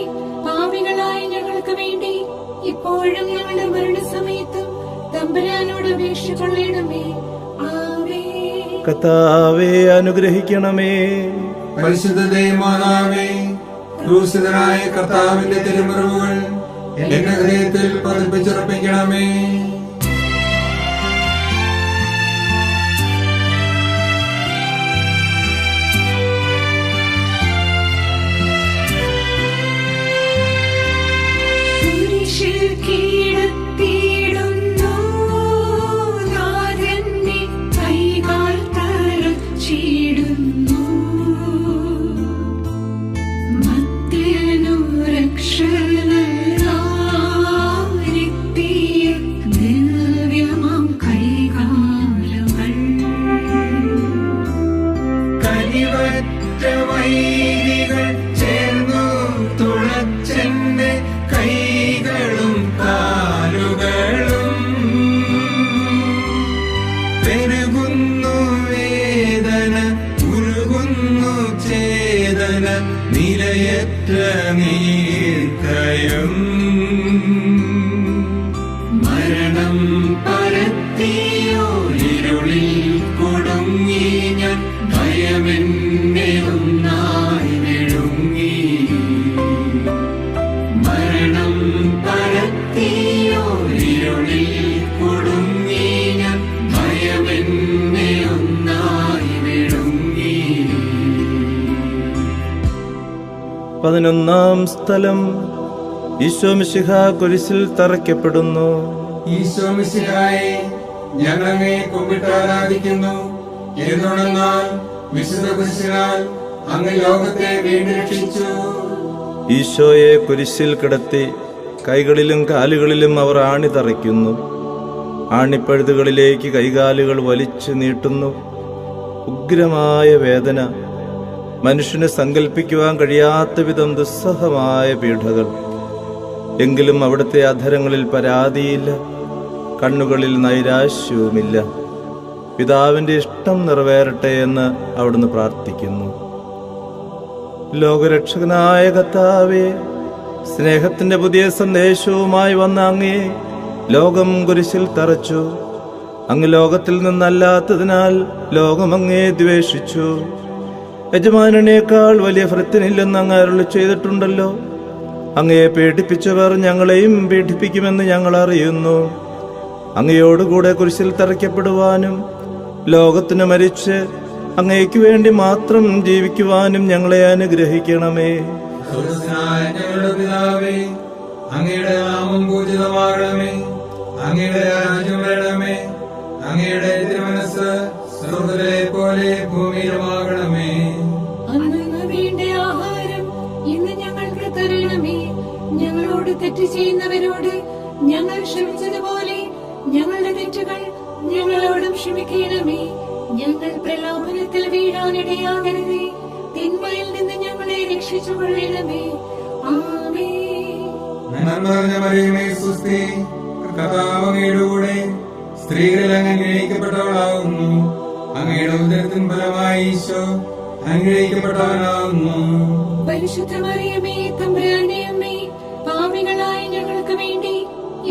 Speaker 3: പാപികളായ ഞങ്ങൾക്ക് വേണ്ടി ഇപ്പോഴും ഞങ്ങളുടെ മരണസമയത്തും തമ്പുരാനോട് അപേക്ഷ കൊള്ളണമേ. ആമേൻ.
Speaker 1: കർത്താവേ അനുഗ്രഹിക്കണമേ.
Speaker 2: പരിശുദ്ധ ദൈവമാതാവേ, ക്രൂശിതനായ കർത്താവിന്റെ തിരുമുറിവുകൾ എന്റെ ഹൃദയത്തിൽ പതിപ്പിച്ചുറപ്പിക്കണമേ.
Speaker 3: കുരിശിൽ കീഴത്തിയിടുന്നു നാഥന്റെ കൈകാൽ തറച്ചിടുന്നു. മർത്യനു രക്ഷകനായെത്തിയ ദിവ്യമാം കൈകാലുകൾ.
Speaker 2: കനിവറ്റ വൈരികൾ ചേർന്നു തുളച്ചെന്റെ കൈകളും കാലുകളും. പെരുകുന്നു വേദന, ഉരുകുന്നു ചേതന, നിലയറ്റ നീർക്കയം. മരണം പരത്തിയോ ഇരുളിൽ
Speaker 1: 11-ാം സ്ഥലം. ഈശോ മിശിഹ കുരിശിൽ തറയ്ക്കപ്പെടുന്നു.
Speaker 2: ഈശോ മിശിഹായെ, ഞങ്ങൾ അങ്ങയെ കുമ്പിട്ട് ആരാധിക്കുന്നു. എന്തുകൊണ്ടെന്നാൽ വിശുദ്ധ കുരിശിനാൽ അങ്ങ് ലോകത്തെ വീണ്ടും രക്ഷിച്ചു.
Speaker 1: ഈശോയെ കുരിശിൽ കിടത്തി കൈകളിലും കാലുകളിലും അവർ ആണി തറയ്ക്കുന്നു. ആണിപ്പഴുതുകളിലേക്ക് കൈകാലുകൾ വലിച്ചു നീട്ടുന്നു. ഉഗ്രമായ വേദന, മനുഷ്യന് സങ്കല്പിക്കുവാൻ കഴിയാത്ത വിധം ദുസ്സഹമായ പീഡകൾ. എങ്കിലും അവിടുത്തെ അധരങ്ങളിൽ പരാതിയില്ല, കണ്ണുകളിൽ നൈരാശ്യവുമില്ല. പിതാവിന്റെ ഇഷ്ടം നിറവേറട്ടെ എന്ന് അവിടുന്ന് പ്രാർത്ഥിക്കുന്നു. ലോകരക്ഷകനായ കർത്താവേ, സ്നേഹത്തിന്റെ പുതിയ സന്ദേശവുമായി വന്ന അങ്ങയെ ലോകം കുരിശിൽ തറച്ചു. അങ്ങ് ലോകത്തിൽ നിന്നല്ലാത്തതിനാൽ ലോകം അങ്ങയെ ദ്വേഷിച്ചു. യജമാനേക്കാൾ വലിയ ഭൃത്യനില്ലെന്ന് അങ്ങ് അരുളി ചെയ്തിട്ടുണ്ടല്ലോ. അങ്ങയെ പീഡിപ്പിച്ചവർ ഞങ്ങളെയും പീഡിപ്പിക്കുമെന്ന് ഞങ്ങൾ അറിയുന്നു. അങ്ങയോടുകൂടെ കുരിശിൽ തറയ്ക്കപ്പെടുവാനും ലോകത്തിന് മരിച്ച് അങ്ങയ്ക്ക് വേണ്ടി മാത്രം ജീവിക്കുവാനും ഞങ്ങളെ അനുഗ്രഹിക്കണമേ.
Speaker 2: സ്വർഗ്ഗസ്ഥനായ ഞങ്ങളുടെ പിതാവേ, അങ്ങയുടെ നാമം പൂജിതമാകണമേ. അങ്ങയുടെ രാജ്യം വരണമേ. അങ്ങയുടെ തിരുമനസ്സ് സ്വർഗ്ഗത്തിലെ പോലെ ഭൂമിയിലുമാകണമേ.
Speaker 3: അന്നു വേണ്ട ആഹാരം ഇന്ന് ഞങ്ങൾക്ക് തരണമേ. ഞങ്ങളോട് തെറ്റ് ചെയ്യുന്നവരോട് ഞങ്ങൾ ക്ഷമിച്ചതുപോലെ ഞങ്ങളുടെ തെറ്റുകൾ ഞങ്ങളോടും ക്ഷമിക്കണമേ. ഞങ്ങൾ പ്രലോഭനത്തിൽ വീഴാനിടയാകരുതേ. തിന്മയിൽ നിന്ന് ഞങ്ങളെ രക്ഷിച്ചുകൊള്ളണമേ. ആമേൻ.
Speaker 2: നന്മ നിറഞ്ഞ മറിയമേ, സ്വസ്തി. കർത്താവ് അങ്ങയുടെ കൂടെ സ്ത്രീകളിൽ അങ്ങ് അനുഗ്രഹിക്കപ്പെട്ടവളാകുന്നു. അങ്ങയുടെ ഉദരത്തിൻ ഫലമായി ഈശോ അനുഗ്രഹിക്കപ്പെട്ടവനാകുന്നു.
Speaker 3: പരിശുദ്ധ മറിയമേ, തമ്പുരാന്റെ അമ്മേ, പാപികളായ ഞങ്ങൾക്ക് വേണ്ടി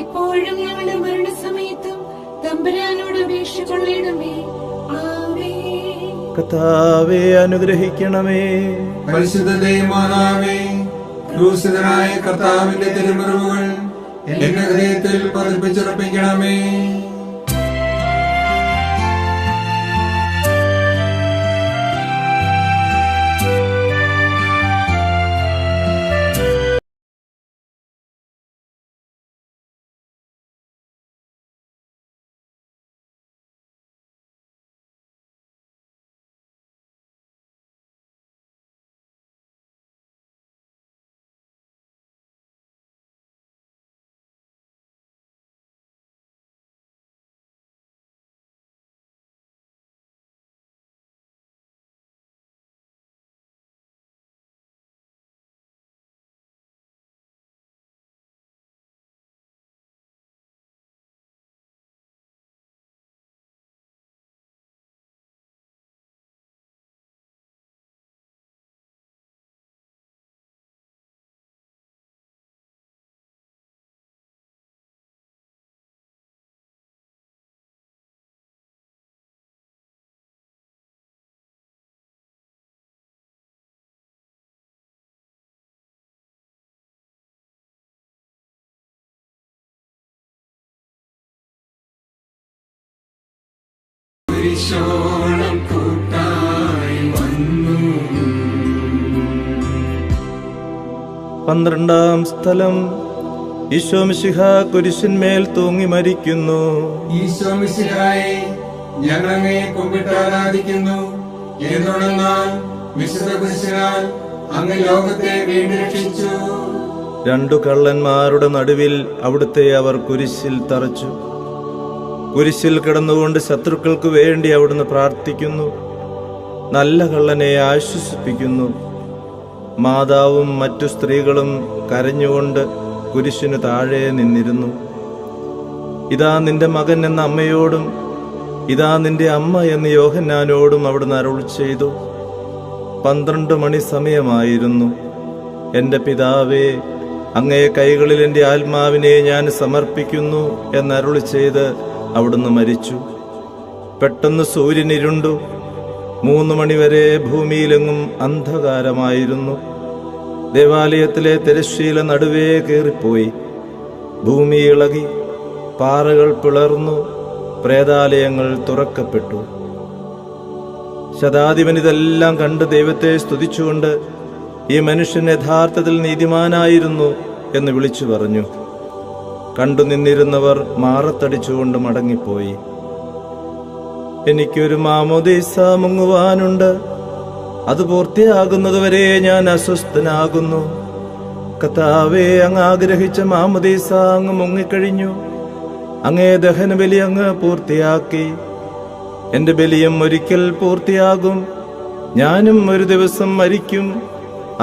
Speaker 3: ഇപ്പോഴും ഞങ്ങളുടെ മരണസമയത്തും തമ്പുരാനോട് അപേക്ഷിച്ചുകൊള്ളണമേ. ആമേൻ.
Speaker 1: കർത്താവേ അനുഗ്രഹിക്കണമേ.
Speaker 2: പരിശുദ്ധ ദൈവമാതാവേ, ക്രൂശിതനായ കർത്താവിന്റെ തിരുമുറിവുകൾ എന്റെ ഹൃദയത്തിൽ പതിപ്പിച്ചുറപ്പിക്കണമേ. കുരിശോളം കൂട്ടായി വന്നു.
Speaker 1: 12-ാം സ്ഥലം. ഈശോ മിശിഹ കുരിശിന്മേൽ തൂങ്ങി മരിക്കുന്നു.
Speaker 2: ഈശോ മിശിഹായെ, ഞങ്ങൾ അങ്ങയെ കുമ്പിട്ട് ആരാധിക്കുന്നു. എന്തുകൊണ്ടെന്നാൽ വിശുദ്ധ കുരിശിനാൽ അങ്ങ് ലോകത്തെ വീണ്ടും രക്ഷിച്ചു.
Speaker 1: 2 കള്ളന്മാരുടെ നടുവിൽ അവിടുത്തെ അവർ കുരിശിൽ തറച്ചു. കുരിശിൽ കിടന്നുകൊണ്ട് ശത്രുക്കൾക്ക് വേണ്ടി അവിടുന്ന് പ്രാർത്ഥിക്കുന്നു. നല്ല കള്ളനെ ആശ്വസിപ്പിക്കുന്നു. മാതാവും മറ്റു സ്ത്രീകളും കരഞ്ഞുകൊണ്ട് കുരിശിനു താഴെ നിന്നിരുന്നു. ഇതാ നിന്റെ മകൻ എന്ന അമ്മയോടും ഇതാ നിന്റെ അമ്മ എന്ന് യോഹന്നാനോടും അവിടുന്ന് അരുൾ ചെയ്തു. 12 മണി സമയമായിരുന്നു. എന്റെ പിതാവേ, അങ്ങേ കൈകളിൽ എന്റെ ആത്മാവിനെ ഞാൻ സമർപ്പിക്കുന്നു എന്നരുളി ചെയ്ത് അവിടുന്ന് മരിച്ചു. പെട്ടെന്ന് സൂര്യൻ ഇരുണ്ടു. 3 മണിവരെ ഭൂമിയിലെങ്ങും അന്ധകാരമായിരുന്നു. ദേവാലയത്തിലെ തിരശ്ശീല നടുവേ കീറിപ്പോയി. ഭൂമി ഇളകി, പാറകൾ പിളർന്നു, പ്രേതാലയങ്ങൾ തുറക്കപ്പെട്ടു. ശതാധിപൻ ഇതെല്ലാം കണ്ട് ദൈവത്തെ സ്തുതിച്ചുകൊണ്ട് ഈ മനുഷ്യൻ യഥാർത്ഥത്തിൽ നീതിമാനായിരുന്നു എന്ന് വിളിച്ചു പറഞ്ഞു. കണ്ടു നിന്നിരുന്നവർ മാറത്തടിച്ചുകൊണ്ട് മടങ്ങിപ്പോയി. എനിക്കൊരു മാമോദീസ മുങ്ങുവാനുണ്ട്, അത് പൂർത്തിയാകുന്നതുവരെ ഞാൻ അസ്വസ്ഥനാകുന്നു. കർത്താവേ, അങ്ങ് ആഗ്രഹിച്ച മാമോദീസ അങ്ങ് മുങ്ങിക്കഴിഞ്ഞു. അങ്ങേ ദഹനബലി അങ്ങ് പൂർത്തിയാക്കി. എന്റെ ബലിയും ഒരിക്കൽ പൂർത്തിയാകും. ഞാനും ഒരു ദിവസം മരിക്കും.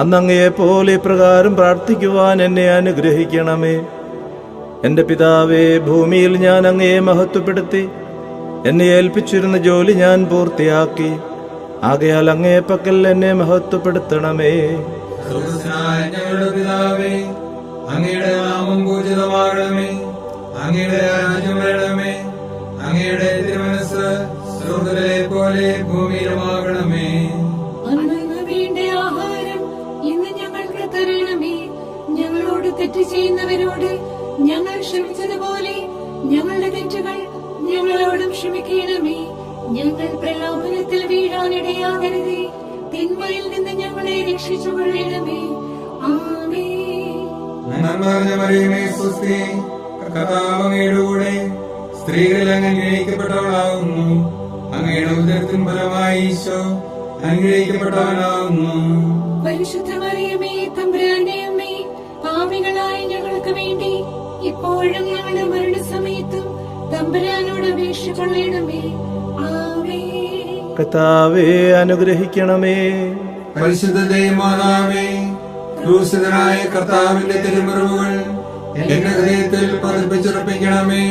Speaker 1: അന്ന് അങ്ങയെപ്പോലെ ഇപ്രകാരം പ്രാർത്ഥിക്കുവാൻ എന്നെ അനുഗ്രഹിക്കണമേ. എന്റെ പിതാവേ, ഭൂമിയിൽ ഞാൻ അങ്ങയെ മഹത്വപ്പെടുത്തി. എന്നെ ഏൽപ്പിച്ചിരുന്ന ജോലി ഞാൻ പൂർത്തിയാക്കി. ആകയാൽ അങ്ങയെ പക്കൽ എന്നെ മഹത്വപ്പെടുത്തണമേ.
Speaker 2: സ്വർഗ്ഗസ്ഥനായ ഞങ്ങളുടെ പിതാവേ, അങ്ങയുടെ നാമം പൂജിതമാകണമേ. അങ്ങയുടെ രാജ്യം വരണമേ. അങ്ങയുടെ തിരുമനസ്സ് സ്വർഗ്ഗത്തിലെ പോലെ ഭൂമിയിലുമാകണമേ.
Speaker 3: അന്നു വേണ്ട ആഹാരം ഇന്ന് ഞങ്ങൾക്ക് തരണമേ. ഞങ്ങളോട് തെറ്റ് ചെയ്യുന്നവരോട് ഞങ്ങൾ ക്ഷമിച്ചതുപോലെ ഞങ്ങളുടെ തെറ്റുകൾ ഞങ്ങളോടും ക്ഷമിക്കണമേ. ഞങ്ങൾ പ്രലോഭനത്തിൽ വീഴാനിടയാകരുതേ. തിന്മയിൽ നിന്ന് ഞങ്ങളെ രക്ഷിച്ചുകൊള്ളണമേ. ആമേൻ.
Speaker 2: നന്മ നിറഞ്ഞ മറിയമേ, സ്വസ്തി. കർത്താവ് അങ്ങയുടെ കൂടെ സ്ത്രീകളിൽ അങ്ങ് അനുഗ്രഹിക്കപ്പെട്ടവളാകുന്നു. അങ്ങയുടെ ഉദരത്തിൻ ഫലമായി ഈശോ അനുഗ്രഹിക്കപ്പെട്ടവനാകുന്നു.
Speaker 3: പരിശുദ്ധ മറിയമേ, തമ്പുരാന്റെ അമ്മേ, പാപികളായ ഞങ്ങൾക്ക് വേണ്ടി ഇപ്പോഴും ഞങ്ങളുടെ മരണസമയത്തും തമ്പുരാനോട് അപേക്ഷിച്ചുകൊള്ളണമേ. ആമേൻ.
Speaker 1: കർത്താവേ, അനുഗ്രഹിക്കണമേ.
Speaker 2: പരിശുദ്ധ ദൈവമാതാവേ, ക്രൂശിതനായ കർത്താവിന്റെ തിരുമുറിവുകൾ എന്റെ ഹൃദയത്തിൽ പതിപ്പിച്ചുറപ്പിക്കണമേ.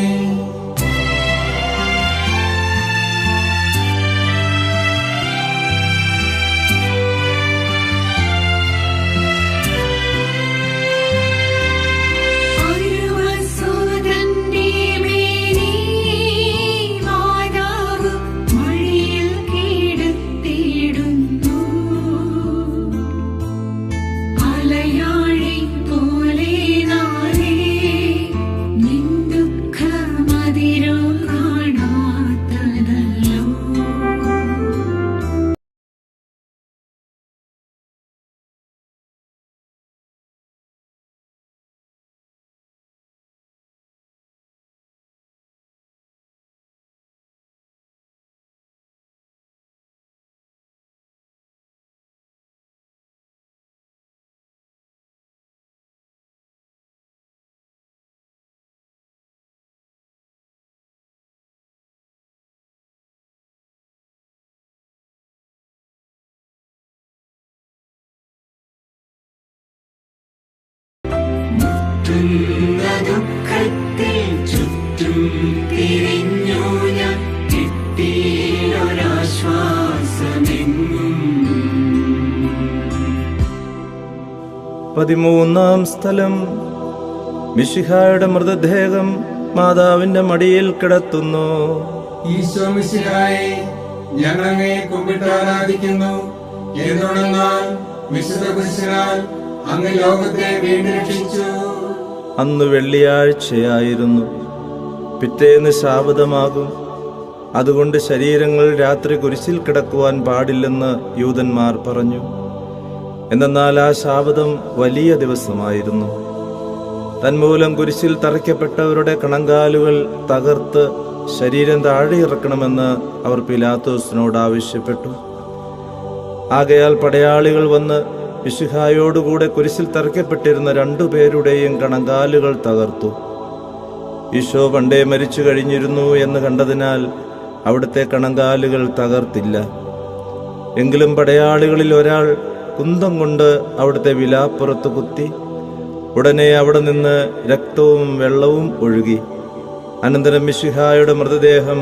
Speaker 4: ദുഃഖത്തിൽ ചുറ്റും തിരിഞ്ഞു ഞാൻ, കിട്ടിയൊരാശ്വാസമെങ്ങും.
Speaker 1: 13-ാം സ്ഥലം. മിശിഹായുടെ മൃതദേഹം മാതാവിന്റെ മടിയിൽ കിടത്തുന്നു.
Speaker 2: ഈശോ മിശിഹായെ, ഞങ്ങൾ അങ്ങയെ കുമ്പിട്ട് ആരാധിക്കുന്നു. എന്തുകൊണ്ടെന്നാൽ വിശുദ്ധ കുരിശിനാൽ അങ്ങ് ലോകത്തെ വീണ്ടും രക്ഷിച്ചു.
Speaker 1: അന്ന് വെള്ളിയാഴ്ചയായിരുന്നു. പിറ്റേന്ന് ശാബതമാകും. അതുകൊണ്ട് ശരീരങ്ങൾ രാത്രി കുരിശിൽ കിടക്കുവാൻ പാടില്ലെന്ന് യൂദന്മാർ പറഞ്ഞു. എന്നാൽ ആ ശാബതം വലിയ ദിവസമായിരുന്നു. തന്മൂലം കുരിശിൽ തറയ്ക്കപ്പെട്ടവരുടെ കണങ്കാലുകൾ തകർത്ത് ശരീരം താഴെ ഇറക്കണമെന്ന് അവർ പിലാത്തോസിനോട് ആവശ്യപ്പെട്ടു. ആകയാൽ പടയാളികൾ വന്ന് മിശിഹായോടുകൂടെ കുരിശിൽ തറയ്ക്കപ്പെട്ടിരുന്ന 2 പേരുടെയും കണങ്കാലുകൾ തകർത്തു. ഈശോ പണ്ടേ മരിച്ചു കഴിഞ്ഞിരുന്നു എന്ന് കണ്ടതിനാൽ അവിടുത്തെ കണങ്കാലുകൾ തകർത്തില്ല. എങ്കിലും പടയാളികളിൽ ഒരാൾ കുന്തം കൊണ്ട് അവിടുത്തെ വിലാപ്പുറത്ത് കുത്തി. ഉടനെ അവിടെ നിന്ന് രക്തവും വെള്ളവും ഒഴുകി. അനന്തരം മിശിഹായുടെ മൃതദേഹം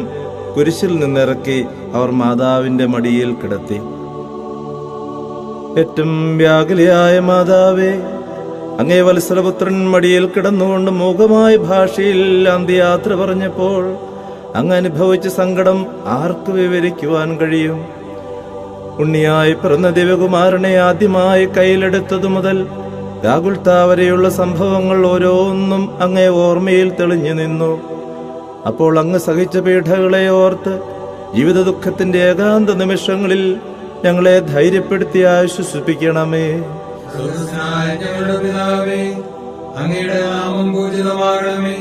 Speaker 1: കുരിശിൽ നിന്നിറക്കി അവർ മാതാവിന്റെ മടിയിൽ കിടത്തി. ഏറ്റവും വ്യാകുലയായ മാതാവേ, അങ്ങേ വത്സലപുത്രൻ മടിയിൽ കിടന്നുകൊണ്ട് മൂകമായ ഭാഷയിൽ അന്ത്യയാത്ര പറഞ്ഞപ്പോൾ അങ്ങ് അനുഭവിച്ച സങ്കടം ആർക്ക് വിവരിക്കുവാൻ കഴിയും? ഉണ്ണിയായി പിറന്ന ദിവകുമാരനെ ആദ്യമായി കയ്യിലെടുത്തതു മുതൽ ഗാഗുൽത്താ വരെയുള്ള സംഭവങ്ങൾ ഓരോന്നും അങ്ങേ ഓർമ്മയിൽ തെളിഞ്ഞു നിന്നു. അപ്പോൾ അങ്ങ് സഹിച്ച പീഡകളെ ഓർത്ത് ജീവിത ദുഃഖത്തിന്റെ ഏകാന്ത നിമിഷങ്ങളിൽ ഞങ്ങളെ ധൈര്യപ്പെടുത്തി ആശ്വസിപ്പിക്കണമേ.
Speaker 2: സ്വർഗ്ഗസ്ഥനായ ഞങ്ങളുടെ പിതാവേ, അങ്ങയുടെ നാമം പൂജിതമാകണമേ.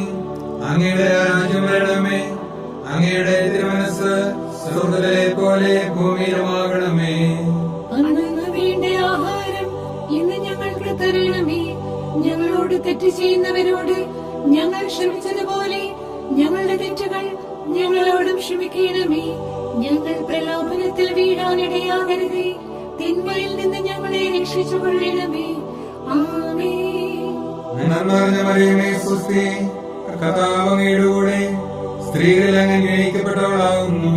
Speaker 2: അങ്ങയുടെ രാജ്യം വരണമേ. അങ്ങയുടെ തിരുമനസ്സ് സ്വർഗ്ഗത്തിലെ പോലെ ഭൂമിയിലുമാകണമേ.
Speaker 3: അന്നു വേണ്ട ആഹാരം ഇന്ന് ഞങ്ങൾക്ക് തരണമേ. ഞങ്ങളോട് തെറ്റ് ചെയ്യുന്നവരോട് ഞങ്ങൾ ക്ഷമിച്ചതുപോലെ ഞങ്ങളുടെ തെറ്റുകൾ ഞങ്ങളോടും ക്ഷമിക്കണമേ. ഞങ്ങൾ പ്രലോഭനത്തിൽ വീഴാനിടയാകരുതേ. തിന്മയിൽ നിന്ന് ഞങ്ങളെ രക്ഷിച്ചുകൊള്ളണമേ. ആമേൻ.
Speaker 2: നന്മ നിറഞ്ഞ മറിയമേ, സ്വസ്തി. കർത്താവ് അങ്ങയുടെ കൂടെ സ്ത്രീകളിൽ അങ്ങ് അനുഗ്രഹിക്കപ്പെട്ടവളാകുന്നു.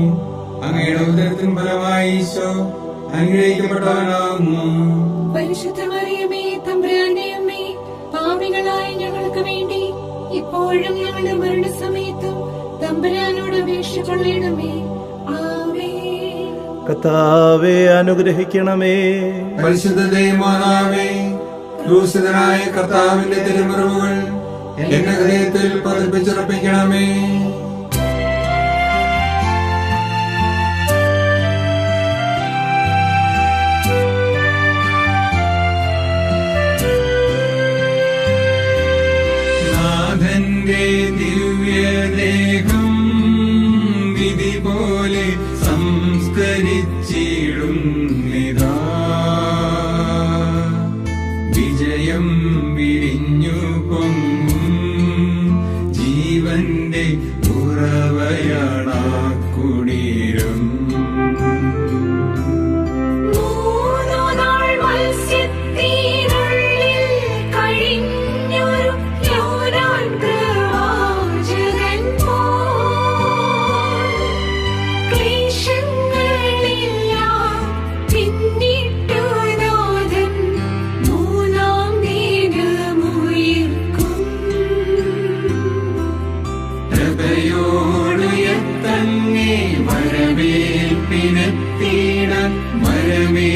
Speaker 2: അങ്ങയുടെ ഉദരത്തിൻ ഫലമായി ഈശോ അനുഗ്രഹിക്കപ്പെട്ടവനാകുന്നു.
Speaker 3: പരിശുദ്ധ മറിയമേ, തമ്പുരാന്റെ അമ്മേ, പാപികളായ ഞങ്ങൾക്ക് വേണ്ടി ഇപ്പോഴും ഞങ്ങളുടെ മരണസമയത്തും തമ്പുരാനോട് അപേക്ഷ കൊള്ളണമേ. ആമേൻ.
Speaker 1: കർത്താവെ അനുഗ്രഹിക്കണമേ.
Speaker 2: പരിശുദ്ധ ദൈവമാതാവേ, ക്രൂശിതനായ കർത്താവിന്റെ തിരുമുറിവുകൾ എന്റെ ഹൃദയത്തിൽ പതിപ്പിച്ചുറപ്പിക്കണമേ. നാഥന്റെ ദിവ്യദേഹം വിധി പോലെ സംസ്കരിച്ചിടുന്നിതാ. വിജയം വിരിഞ്ഞു പൊങ്ങും ജീവന്റെ ഉറവയാണാ കുടീരം.
Speaker 3: മൂന്നാൾ മത്സ്യത്തിനുള്ളിൽ കഴിഞ്ഞൊരു യോനാൻ പ്രവാചകൻ പോൽ ക്ലേശങ്ങളെല്ലാം പിന്നിട്ടു നാഥൻ മൂന്നാം ദിനമുയർക്കും.
Speaker 2: പ്രഭയോടുയർത്തങ്ങേ വരവേൽപ്പിനെത്തിയിടാൻ വരമേഘടിലോകനാഥ.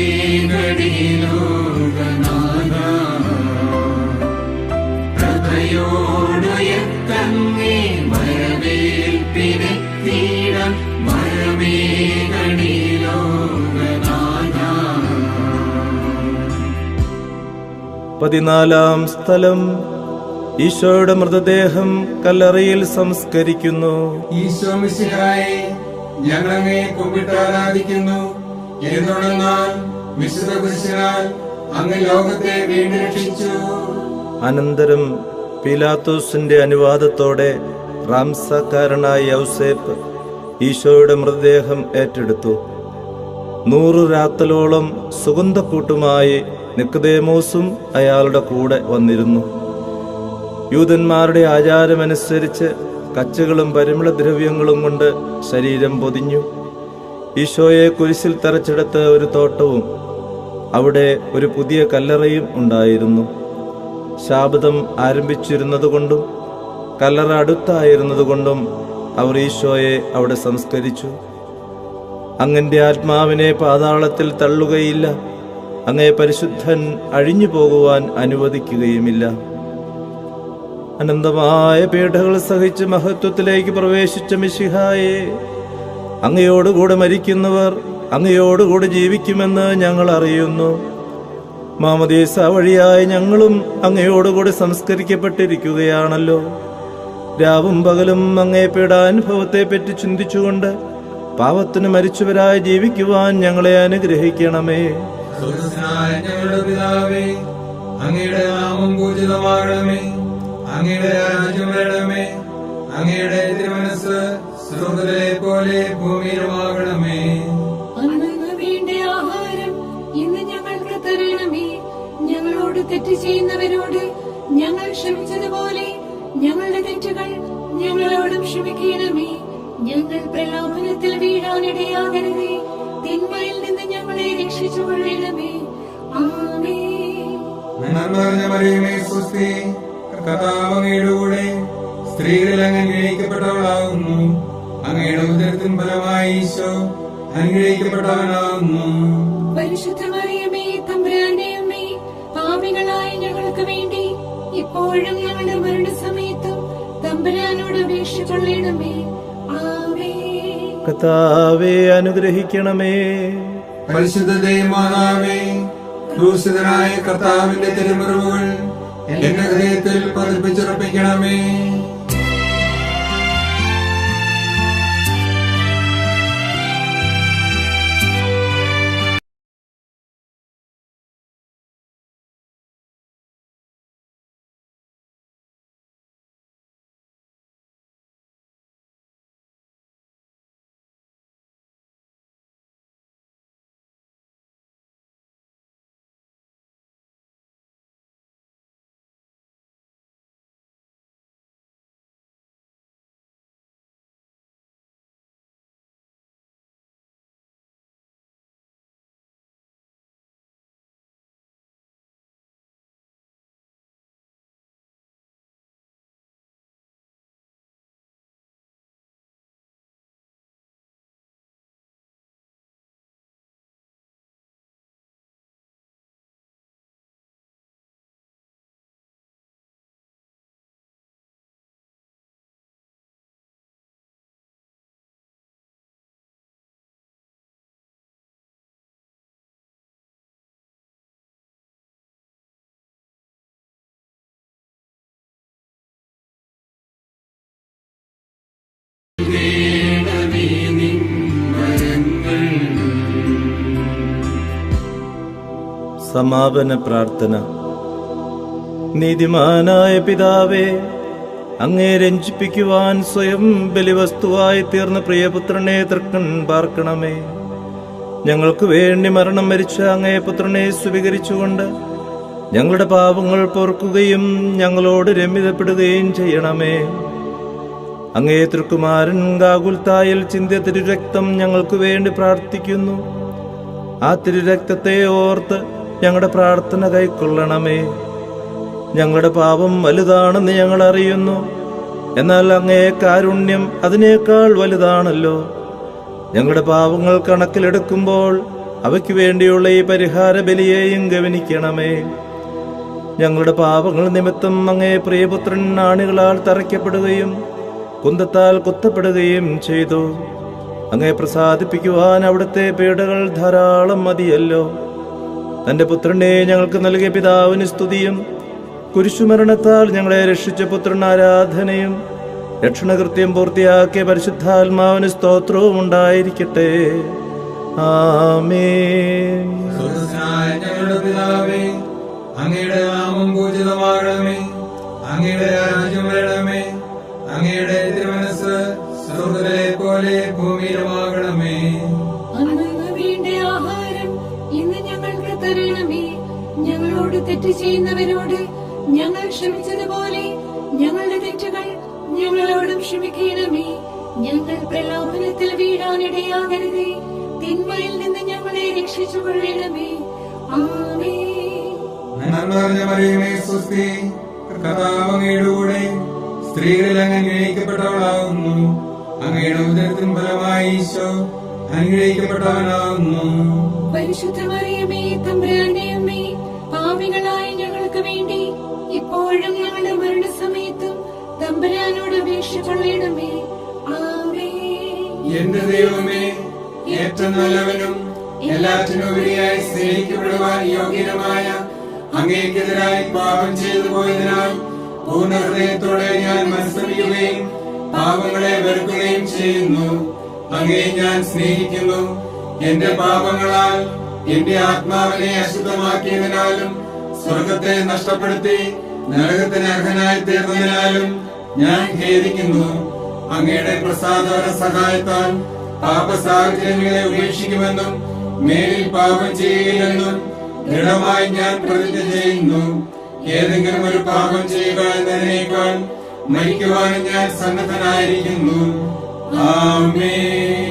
Speaker 2: പ്രഭയോടുയർത്തങ്ങേ വരവേൽപ്പിനെത്തിയിടാൻ വരമേഘടിലോകനാഥ.
Speaker 1: 14-ാം സ്ഥലം. ഈശോയുടെ മൃതദേഹം കല്ലറയിൽ സംസ്കരിക്കുന്നു.
Speaker 2: ഈശോ മിശിഹായെ, ഞങ്ങളങ്ങേ കുമ്പിട്ട് ആരാധിക്കുന്നു. എന്തുകൊണ്ടെന്നാൽ വിശുദ്ധ കുരിശിനാൽ അങ്ങ് ലോകത്തെ വീണ്ടും രക്ഷിച്ചു.
Speaker 1: അനന്തരം പീലാത്തോസിന്റെ അനുവാദത്തോടെ റാംസക്കാരനായ യൗസേപ്പ് ഈശോയുടെ മൃതദേഹം ഏറ്റെടുത്തു. 100 രാത്തലോളം സുഗന്ധക്കൂട്ടുമായി നിക്കോദേമോസും അയാളുടെ കൂടെ വന്നിരുന്നു. യൂദന്മാരുടെ ആചാരമനുസരിച്ച് കച്ചകളും പരിമളദ്രവ്യങ്ങളും കൊണ്ട് ശരീരം പൊതിഞ്ഞു. ഈശോയെ കുരിശിൽ തറച്ചെടുത്ത ഒരു തോട്ടവും അവിടെ ഒരു പുതിയ കല്ലറയും ഉണ്ടായിരുന്നു. ശാബദം ആരംഭിച്ചിരുന്നതുകൊണ്ടും കല്ലറ അടുത്തായിരുന്നതുകൊണ്ടും അവർ ഈശോയെ അവിടെ സംസ്കരിച്ചു. അങ്ങന്റെ ആത്മാവിനെ പാതാളത്തിൽ തള്ളുകയില്ല. അങ്ങേ പരിശുദ്ധൻ അഴിഞ്ഞു പോകുവാൻ അനുവദിക്കുകയുമില്ല. അനന്തമായ പീഡകൾ സഹിച്ച് മഹത്വത്തിലേക്ക് പ്രവേശിച്ച മിശിഹായെ, അങ്ങയോടുകൂടെ മരിക്കുന്നവർ അങ്ങയോടുകൂടെ ജീവിക്കുമെന്ന് ഞങ്ങൾ അറിയുന്നു. മാമോദീസ വഴിയായി ഞങ്ങളും അങ്ങയോടുകൂടെ സംസ്കരിക്കപ്പെട്ടിരിക്കുകയാണല്ലോ. രാവും പകലും അങ്ങേ പീഡാനുഭവത്തെ പറ്റി ചിന്തിച്ചുകൊണ്ട് പാപത്തിന് മരിച്ചവരായി ജീവിക്കുവാൻ ഞങ്ങളെ അനുഗ്രഹിക്കണമേ.
Speaker 2: സ്വർഗ്ഗസ്ഥനായ ഞങ്ങളുടെ പിതാവേ, അങ്ങയുടെ നാമം പൂജിതമാകണമേ. അങ്ങയുടെ രാജ്യം വരണമേ. അങ്ങയുടെ തിരുമനസ്സ് സ്വർഗ്ഗത്തിലെ പോലെ ഭൂമിയിലുമാകണമേ.
Speaker 3: അന്നു വേണ്ട ആഹാരം ഇന്ന് ഞങ്ങൾക്ക് തരണമേ. ഞങ്ങളോട് തെറ്റ് ചെയ്യുന്നവരോട് ഞങ്ങൾ ക്ഷമിച്ചതുപോലെ ഞങ്ങളുടെ തെറ്റുകൾ ഞങ്ങളോടും ക്ഷമിക്കണമേ. ഞങ്ങൾ പ്രലോഭനത്തിൽ വീഴാനിടയാകരുതേ. തിന്മയിൽ നിന്ന് ഞങ്ങളെ രക്ഷിച്ചുകൊള്ളണമേ. ആമേൻ.
Speaker 2: നന്മ നിറഞ്ഞ മറിയമേ, സ്വസ്തി. കർത്താവ് അങ്ങയുടെ കൂടെ സ്ത്രീകളിൽ അങ്ങ് അനുഗ്രഹിക്കപ്പെട്ടവളാകുന്നു. അങ്ങയുടെ ഉദരത്തിൻ ഫലമായി ഈശോ അനുഗ്രഹിക്കപ്പെട്ടവനാകുന്നു.
Speaker 3: പരിശുദ്ധ മറിയമേ, തമ്പുരാന്റെ അമ്മേ, പാപികളായ ഞങ്ങൾക്ക് വേണ്ടി ഇപ്പോഴും ഞങ്ങളുടെ മരണസമയത്തും തമ്പുരാനോട് അപേക്ഷ കൊള്ളണമേ. ആമേൻ.
Speaker 1: കർത്താവെ അനുഗ്രഹിക്കണമേ.
Speaker 2: പരിശുദ്ധ ദൈവമാതാവേ, ക്രൂശിതനായ കർത്താവിന്റെ തിരുമുറിവുകൾ എന്റെ ഹൃദയത്തിൽ പതിപ്പിച്ചുറപ്പിക്കണമേ.
Speaker 1: സമാപന പ്രാർത്ഥന. നീതിമാനായ പിതാവേ, അങ്ങേ രഞ്ജിപ്പിക്കുവാൻ സ്വയം ബലിവസ്തുവായി തീർന്ന പ്രിയപുത്രനെ തൃക്കൺ പാർക്കണമേ. ഞങ്ങൾക്ക് വേണ്ടി മരണം മരിച്ച അങ്ങേ പുത്രനെ സ്വീകരിച്ചുകൊണ്ട് ഞങ്ങളുടെ പാപങ്ങൾ പൊറുക്കുകയും ഞങ്ങളോട് രമ്യതപ്പെടുകയും ചെയ്യണമേ. അങ്ങേ തൃക്കുമാരൻ ഗാഗുൽത്തായിൽ ചിന്തിയ തിരുരക്തം ഞങ്ങൾക്ക് വേണ്ടി പ്രാർത്ഥിക്കുന്നു. ആ തിരുരക്തത്തെ ഓർത്ത് ഞങ്ങളുടെ പ്രാർത്ഥന കൈക്കൊള്ളണമേ. ഞങ്ങളുടെ പാപം വലുതാണെന്ന് ഞങ്ങൾ അറിയുന്നു, എന്നാൽ അങ്ങേ കാരുണ്യം അതിനേക്കാൾ വലുതാണല്ലോ. ഞങ്ങളുടെ പാപങ്ങൾ കണക്കിലെടുക്കുമ്പോൾ അവയ്ക്ക് വേണ്ടിയുള്ള ഈ പരിഹാര ബലിയെയും ഗവനിക്കണമേ. ഞങ്ങളുടെ പാപങ്ങൾ നിമിത്തം അങ്ങേ പ്രിയപുത്രൻ ആണികളാൽ തറയ്ക്കപ്പെടുകയും കുന്തത്താൽ കുത്തപ്പെടുകയും ചെയ്തു. അങ്ങേ പ്രസാദിപ്പിക്കുവാൻ അവിടുത്തെ പീഡകൾ ധാരാളം മതിയല്ലോ. തന്റെ പുത്രനെ ഞങ്ങൾക്ക് നൽകിയ പിതാവിന് സ്തുതിയും കുരിശുമരണത്താൽ ഞങ്ങളെ രക്ഷിച്ച പുത്രൻ ആരാധനയും രക്ഷണകൃത്യം പൂർത്തിയാക്കിയ പരിശുദ്ധാത്മാവിന് സ്തോത്രവും ഉണ്ടായിരിക്കട്ടെ. ആമേൻ.
Speaker 2: ഞങ്ങളുടെ പിതാവേ, അങ്ങയുടെ നാമം പൂജിതമാകണമേ. അങ്ങയുടെ രാജ്യം വരണമേ. അങ്ങയുടെ തിരുമനസ്സ് സ്വർഗ്ഗത്തിലെ പോലെ ഭൂമിയിലുമാകണമേ.
Speaker 3: അന്നു വേണ്ട ആഹാരം ഇന്ന് ഞങ്ങൾക്ക് തരണമേ. ഞങ്ങളോട് തെറ്റ് ചെയ്യുന്നവരോട് ഞങ്ങൾ ക്ഷമിച്ചതുപോലെ ഞങ്ങളുടെ തെറ്റുകൾ ഞങ്ങളോടും ക്ഷമിക്കണമേ. ഞങ്ങൾ പ്രലോഭനത്തിൽ വീഴാനിടയാകരുതേ. തിന്മയിൽ നിന്ന് ഞങ്ങളെ രക്ഷിച്ചുകൊള്ളണമേ. ആമേൻ.
Speaker 2: നന്മ നിറഞ്ഞ മറിയമേ, സ്വസ്തി. കർത്താവ് അങ്ങയുടെ കൂടെ സ്ത്രീകളിൽ അങ്ങ് അനുഗ്രഹിക്കപ്പെട്ടവളാകുന്നു. അങ്ങയുടെ ഉദരത്തിൻ ഫലമായി ഈശോ അനുഗ്രഹിക്കപ്പെട്ടവനാകുന്നു.
Speaker 3: പരിശുദ്ധ മറിയമേ, തമ്പുരാന്റെ അമ്മേ, പാപികളായ ഞങ്ങൾക്ക് വേണ്ടി ഇപ്പോഴും ഞങ്ങളുടെ മരണസമയത്തും തമ്പുരാനോട് അപേക്ഷിച്ചുകൊള്ളണമേ. ആമേൻ.
Speaker 2: എന്റെ ദൈവമേ, ഏറ്റവും നല്ലവനും എല്ലാറ്റിനുപരിയായി സ്നേഹിക്കപ്പെടുവാൻ യോഗ്യനുമായ അങ്ങേക്കെതിരായി പാപം ചെയ്തു പോയതിനാൽ പൂർണ്ണ ഹൃദയത്തോടെ ഞാൻ മനസ്സറിയുകയും പാപങ്ങളെ വെറുക്കുകയും ചെയ്യുന്നു. അങ്ങേ ഞാൻ സ്നേഹിക്കുന്നു. എന്റെ പാപങ്ങളാൽ എന്റെ ആത്മാവിനെ അശുദ്ധമാക്കിയതിനാലും സ്വർഗത്തെ നഷ്ടപ്പെടുത്തി നരകത്തിന് അർഹനായി തീർന്നതിനാലും ഞാൻ ഖേദിക്കുന്നു. അങ്ങയുടെ പ്രസാദവര സഹായത്താൽ പാപ സാഹചര്യങ്ങളെ ഉപേക്ഷിക്കുമെന്നും മേലിൽ പാപം ചെയ്യുകയില്ലെന്നും ദൃഢമായി ഞാൻ പ്രതിജ്ഞ ചെയ്യുന്നു. ഏതെങ്കിലും ഒരു പാപം ചെയ്യുക എന്നതിനേക്കാൾ മരിക്കുവാനും ഞാൻ സന്നദ്ധനായിരിക്കുന്നു. ആമേൻ.